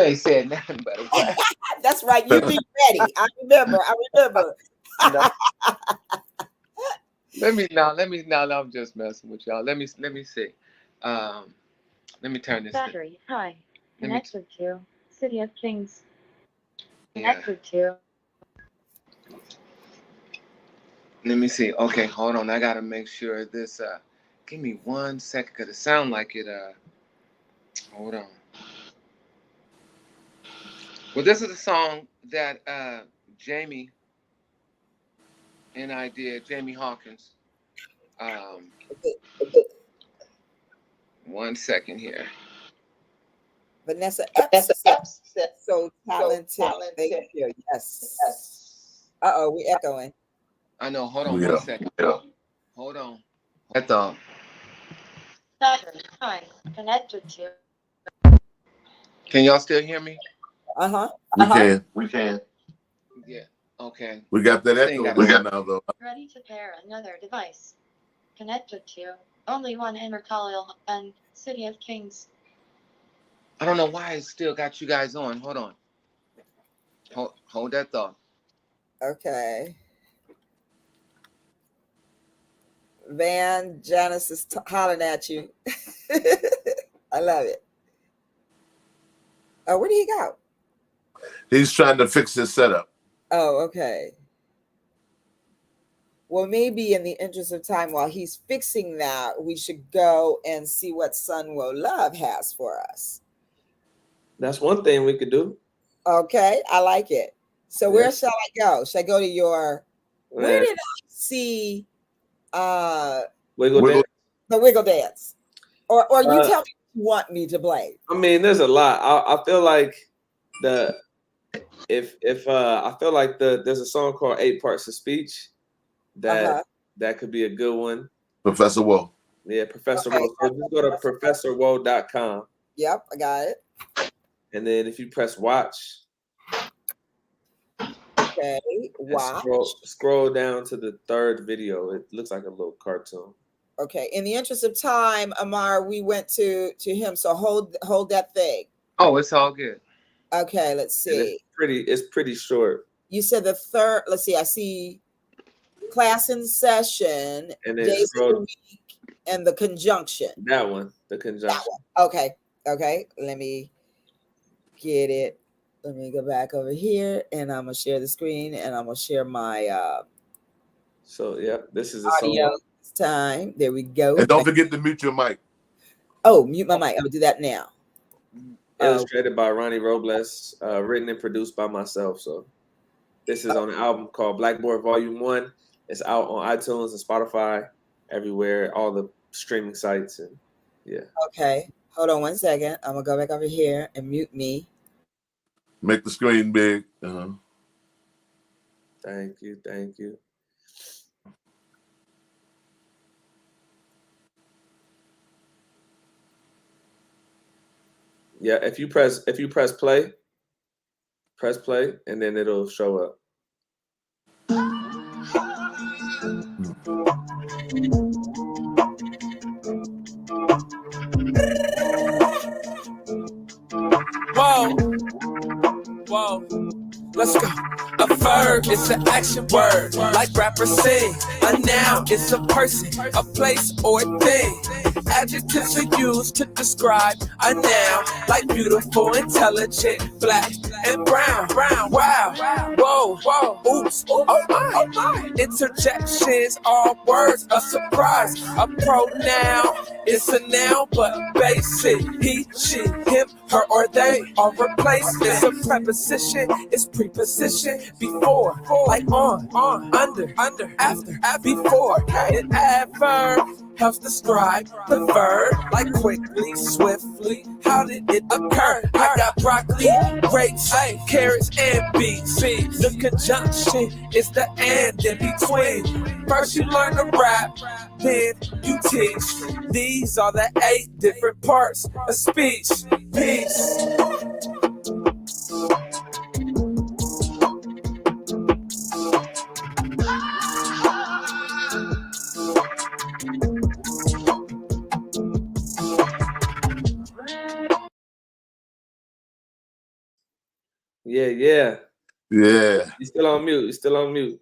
ain't said nothing but what? That's right. You be ready. I remember. Let me. I'm just messing with y'all. Let me see. Let me turn this. Battery high. Connected to City of Kings. Yeah. Connected to. Let me see. Okay, hold on. I gotta make sure this. Give me 1 second, cause it sound like it. Hold on. Well, this is a song that Jamie and I did. Jamie Hawkins. 1 second here. Vanessa Epps, so talented. Thank you. Yes. We echoing. I know. Hold on 1 second. Yeah. Hold on. That's all. Battery high. Connected to. Can y'all still hear me? We can. Yeah. Okay. We got that echo going now, though. Ready to pair another device. Connected to only one Amar Khalil and City of Kings. I don't know why it still got you guys on. Hold on. Hold that thought. Okay. Van Janice is hollering at you. I love it. Oh, where did he go? He's trying to fix his setup. Oh, okay. Well, maybe in the interest of time, while he's fixing that, we should go and see what Sun Will Love has for us. That's one thing we could do. Okay, I like it. So where shall I go? Should I go to your? Where did I see Wiggle Dance? The Wiggle Dance? Or you tell me what you want me to play. I mean, there's a lot. I feel like there's a song called 8 Parts of Speech that could be a good one. Professor Woe. Yeah, Professor Woe. So just go to professorwoe.com. Yep, I got it. And then if you press watch. Okay, watch. Scroll down to the 3rd video. It looks like a little cartoon. Okay, in the interest of time, Amar, we went to him, so hold that thing. Oh, it's all good. Okay, let's see. It's pretty short. You said the 3rd. Let's see. I see class in session, and then days of the week, and the conjunction. That one, the conjunction. That one. Okay. Let me get it. Let me go back over here, and I'm gonna share the screen, and I'm gonna share my. So yeah, this is a audio song. this time. There we go. And don't forget to mute your mic. Oh, mute my mic. I'm gonna do that now. Illustrated by Ronnie Robles, written and produced by myself. So this is on an album called Blackboard Volume 1. It's out on iTunes and Spotify, everywhere, all the streaming sites, and yeah. Okay, hold on one second. I'm gonna go back over here and mute me. Make the screen big. Thank you. Yeah, if you press play, and then it'll show up. Whoa, let's go. A verb is an action word, like rappers sing. A noun is a person, a place, or a thing. Adjectives are used to describe a noun, like beautiful, intelligent, black, and brown. Wow, whoa, oops, oh my. Interjections are words of surprise. A pronoun is a noun, but basic. He, she, him, her, or they are replaced. It's a preposition, it's preposition. Before, like on, under, after, before. An adverb helps describe the verb, like quickly, swiftly. How did it occur? I got broccoli, grapes, carrots, and beets. The conjunction is the and in between. First you learn to rap, then you teach. These are the 8 different parts of speech. Peace. Yeah. Yeah. You're still on mute.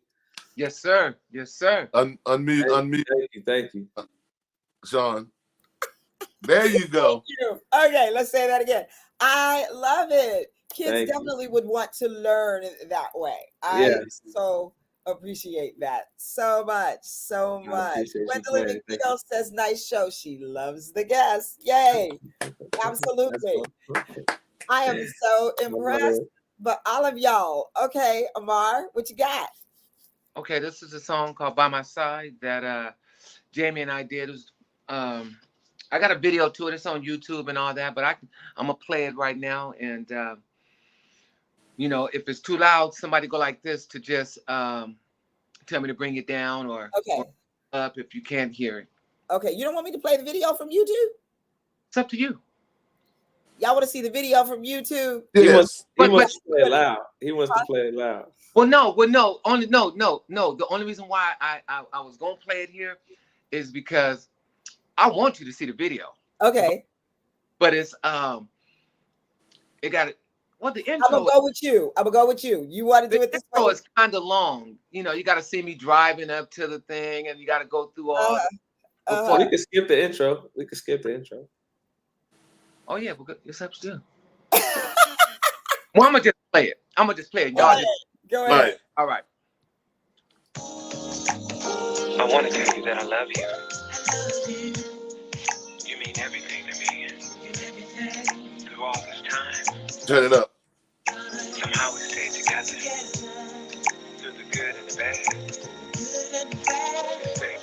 Yes, sir. Unmute. Thank you. Sean. There you go. Okay, let's say that again. I love it. Kids Thank definitely would want to learn that way. So appreciate that so much. Gwendolyn McNeil says, nice show. She loves the guests. Yay. Absolutely. I am so impressed. But all of y'all, okay, Amar, what you got? Okay, this is a song called By My Side that Jamie and I did. It was, I got a video to it. It's on YouTube and all that, but I'm going to play it right now. And, if it's too loud, somebody go like this to just tell me to bring it down or up if you can't hear it. Okay, you don't want me to play the video from YouTube? It's up to you. Y'all want to see the video from YouTube? He wants to play it loud. He wants to play it loud. Well, no. The only reason why I was gonna play it here is because I want you to see the video. Okay. But it's it got Well, the I'm intro. gonna go with you. I'm gonna go with you. You want to The do it this intro way? is kind of long. You know, you got to see me driving up to the thing, and you got to go through all. Uh-huh. We can skip the intro. We can skip the intro. Oh yeah, we're good. It's up to you. Well, I'm gonna just play it. Y'all just Go Right. ahead. all right. I want to tell you that I love you. You mean everything to me. Through all this time, Turn it up. somehow we stayed together. Through the good and the bad. Stay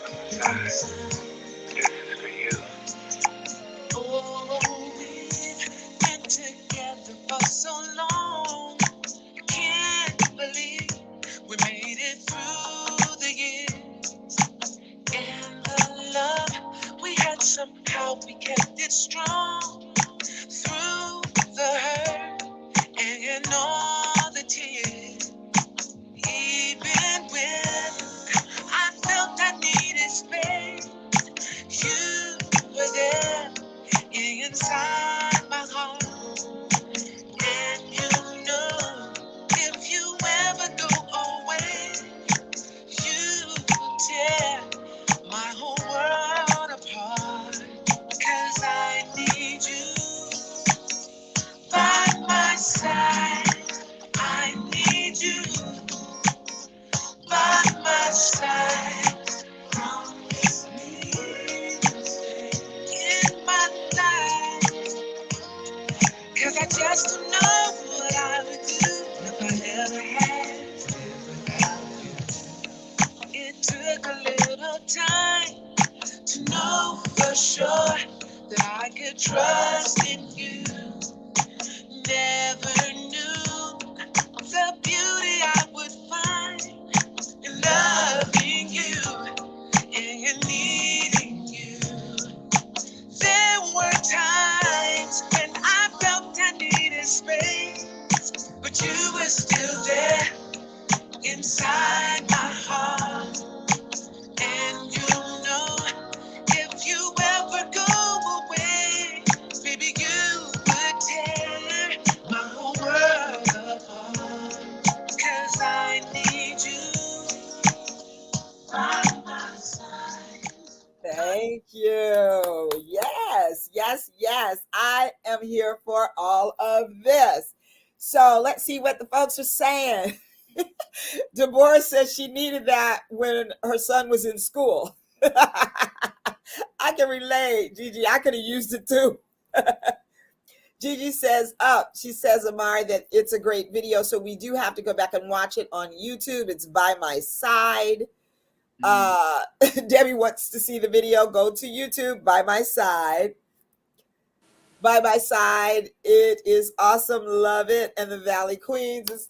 by my side. This is for you. Oh, we've been together for so long. I can't believe we made it through the years. And the love we had, somehow we kept it strong. Through the hurt and all the tears. Even when I felt I needed space, you were there inside my heart. And you know, if you ever go away, you tear my whole world apart. 'Cause I need you by my side. I need you by my side. Promise me to stay in my life. 'Cause I just don't know what I would do if I never had you without you. It took a little time to know for sure that I could trust in you. Never knew the beauty I would find in loving you and needing you. There were times when I felt I needed space, but you were still there inside my heart. And you know, if you ever go away, baby, you would tear my whole world apart. 'Cause I need you by my side. Thank you. Yes, yes, yes. I am here for all of this. So let's see what the folks are saying. Deborah says she needed that when her son was in school. I can relate, Gigi. I could have used it too. Gigi says, she says, Amar, that it's a great video. So we do have to go back and watch it on YouTube. It's By My Side. Debbie wants to see the video. Go to YouTube, By My Side. By My Side. It is awesome. Love it. And the Valley Queens is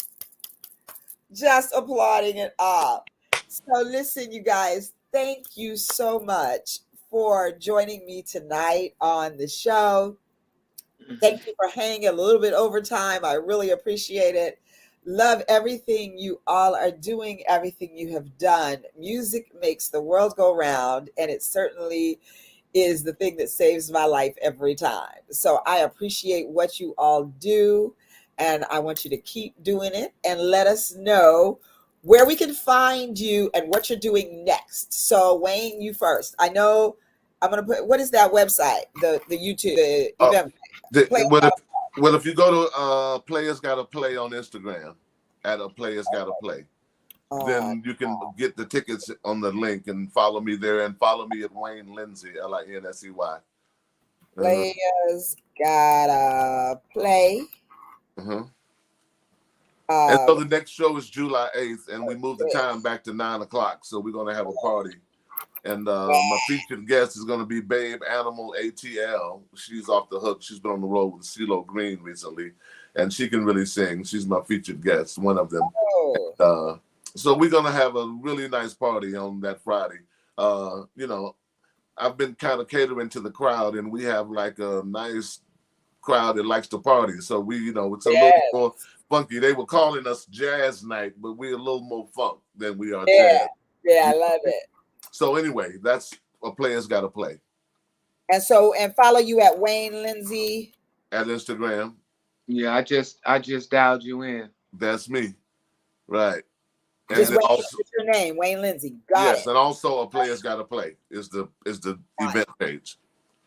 just applauding it all. So listen, you guys, thank you so much for joining me tonight on the show. Thank you for hanging a little bit over time. I really appreciate it. Love everything you all are doing, everything you have done. Music makes the world go round, and it certainly is the thing that saves my life every time. So I appreciate what you all do, and I want you to keep doing it and let us know where we can find you and what you're doing next. So Wayne, you first. I know I'm going to put, what is that website? The YouTube, the event. Well, if you go to Players Gotta Play on Instagram, at Players Gotta Play, then you can get the tickets on the link and follow me there, and follow me at Wayne Linsey, Linsey. Players Gotta Play. And so the next show is July 8th, and we moved the time back to 9 o'clock. So we're going to have a party. And my featured guest is going to be Babe Animal ATL. She's off the hook. She's been on the road with CeeLo Green recently, and she can really sing. She's my featured guest, one of them. And, so we're going to have a really nice party on that Friday. You know, I've been kind of catering to the crowd, and we have like a nice crowd that likes to party. So we, you know, it's a little more funky. They were calling us jazz night, but we're a little more funk than we are jazz. Yeah, I love it. So anyway, that's what Players Gotta Play. And so, and follow you at Wayne Linsey at Instagram. Yeah, I just dialed you in. That's me. Right. And Just then Wayne, also, what's your name? Wayne Linsey. Got yes, it. and also a player's got to play is the event page.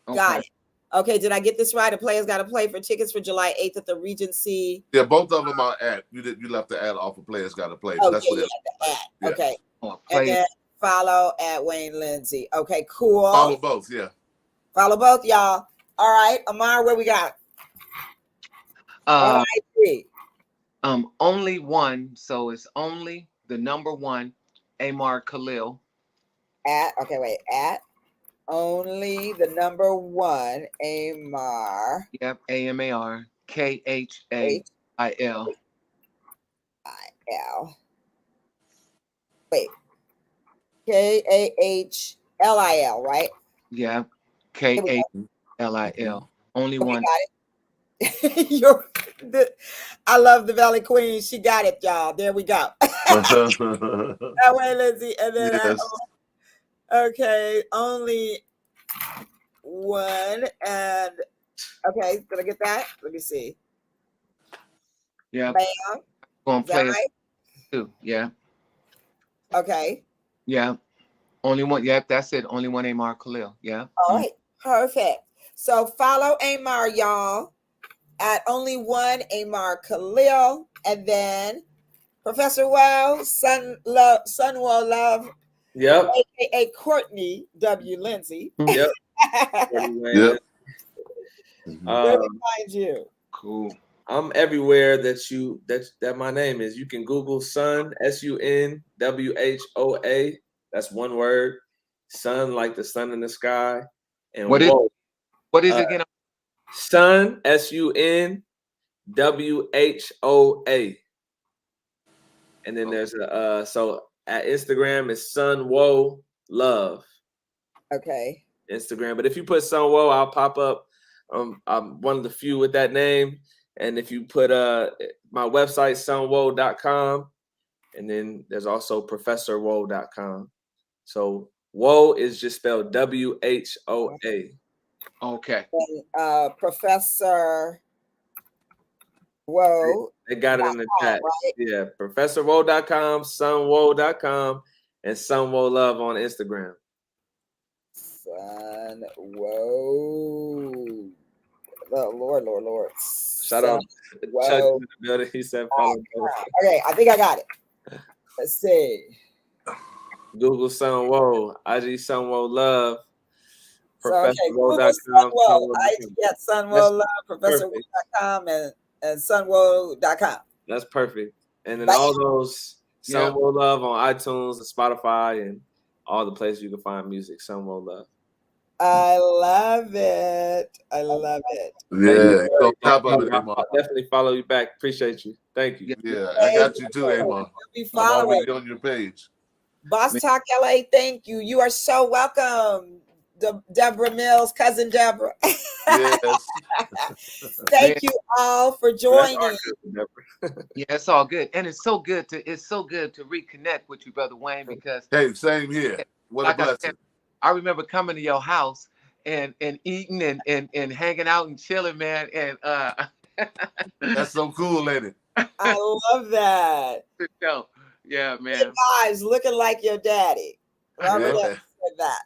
Got Okay. it. Okay, did I get this right? A player's got to play for tickets for July 8th at the Regency. Yeah, both of them are at. You left the ad off of players got to play, but Okay, that's what yeah, it the ad. Yeah. Okay. Oh, And play then follow at Wayne Linsey. Okay, cool. follow both. Yeah. Follow both, y'all. All right, Amar, where we got? NIG. Only one, so it's only the number one, Amar Khalil. At only the number one, Amar. Yep, AMAR KHAIL. L. Wait. KAHLIL, right? Yeah, Here we go. KHLIL. Only Okay, one. got it. I love the Valley Queen. She got it, y'all. There we go. That way, Lindsay. And then Yes. okay, only one. And okay, did I get that? Let me see. Yeah, Bam. gonna Is that play us right? too. Yeah, Okay. yeah. Only one. Yep, that's it. Only one Amar Khalil. Yeah. All right. Perfect. So follow Amar, y'all, at only one Amar Khalil, and then Professor Wow, Sunwell Love, Yep. AKA Courtney W. Linsey. Yep. Yep. Where we find you? Cool. I'm everywhere that my name is. You can Google Sun, SUNWHOA. That's one word. Sun, like the sun in the sky. And What is whoa. what is it again? Sun, SUNWHOA. And then there's a so at Instagram it's Sun Whoa Love. Okay. Instagram. But if you put Sun Whoa, I'll pop up. I'm one of the few with that name. And if you put my website, sunwoe.com, and then there's also professorwoe.com. So Woe is just spelled WHOA. Okay. And, Professor Whoa. They got it in the chat. Right? Yeah, professorwoe.com, sunwoe.com, and Sunwoe Love on Instagram. Son Whoa. Oh, Lord. Shout out to Chuck in the building. He said follow both. Okay, I think I got it. Let's see. Google Sunwoe, IG Sunwoe Love, So, okay, Google professorwoe.com. Sunwoe. I get Sunwoe Love, professorwoe.com, and sunwoe.com. That's perfect. And then Bam. all those Sunwoe Love on iTunes and Spotify and all the places you can find music, Sunwoe Love. I love it. Yeah, go top of it, Amar. I'll definitely follow you back. Appreciate you. Thank you. Yeah, I got you too, Amar. Be I'm already following. on your page. Boss Talk LA, thank you. You are so welcome. Deborah Mills, cousin Deborah. Yes. Thank you all for joining. Yeah, it's all good, and it's so good to reconnect with you, Brother Wayne, because Hey, same here. What a blessing. I remember coming to your house and eating and hanging out and chilling, man. And that's so cool, ain't it? I love that. Yeah, man. Big eyes looking like your daddy. Robert Yeah. said that.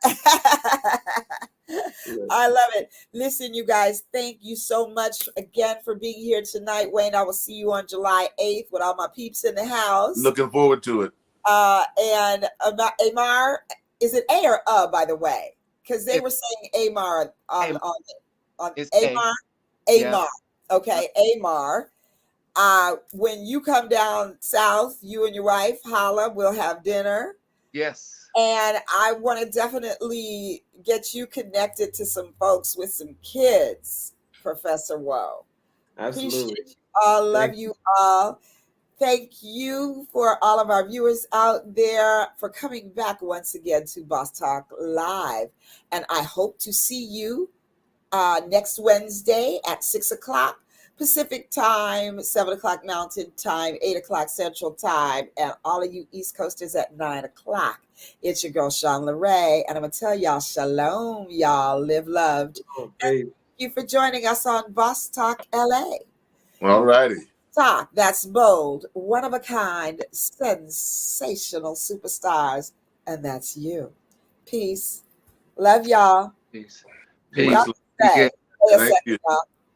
I love it. Listen, you guys, thank you so much again for being here tonight. Wayne, I will see you on July 8th with all my peeps in the house. Looking forward to it. And Amar, is it A or by the way? Because they were saying Amar on it's Amar. Yeah. Okay, Amar. When you come down south, you and your wife, holla, we'll have dinner. Yes. And I want to definitely get you connected to some folks with some kids, Professor Woe. Absolutely. Appreciate you all. Love you all. Thank you for all of our viewers out there for coming back once again to Boss Talk Live. And I hope to see you next Wednesday at 6 o'clock Pacific time, 7 o'clock Mountain time, 8 o'clock Central time, and all of you East Coasters at 9 o'clock. It's your girl, Sean LeRae, and I'm going to tell y'all, shalom, y'all, live loved. Okay. Thank you for joining us on Boss Talk LA. All righty. Talk, that's bold, one of a kind, sensational superstars, and that's you. Peace. Love y'all. Peace. Much Y'all love. say, Peace. wait a Thank second, you. y'all.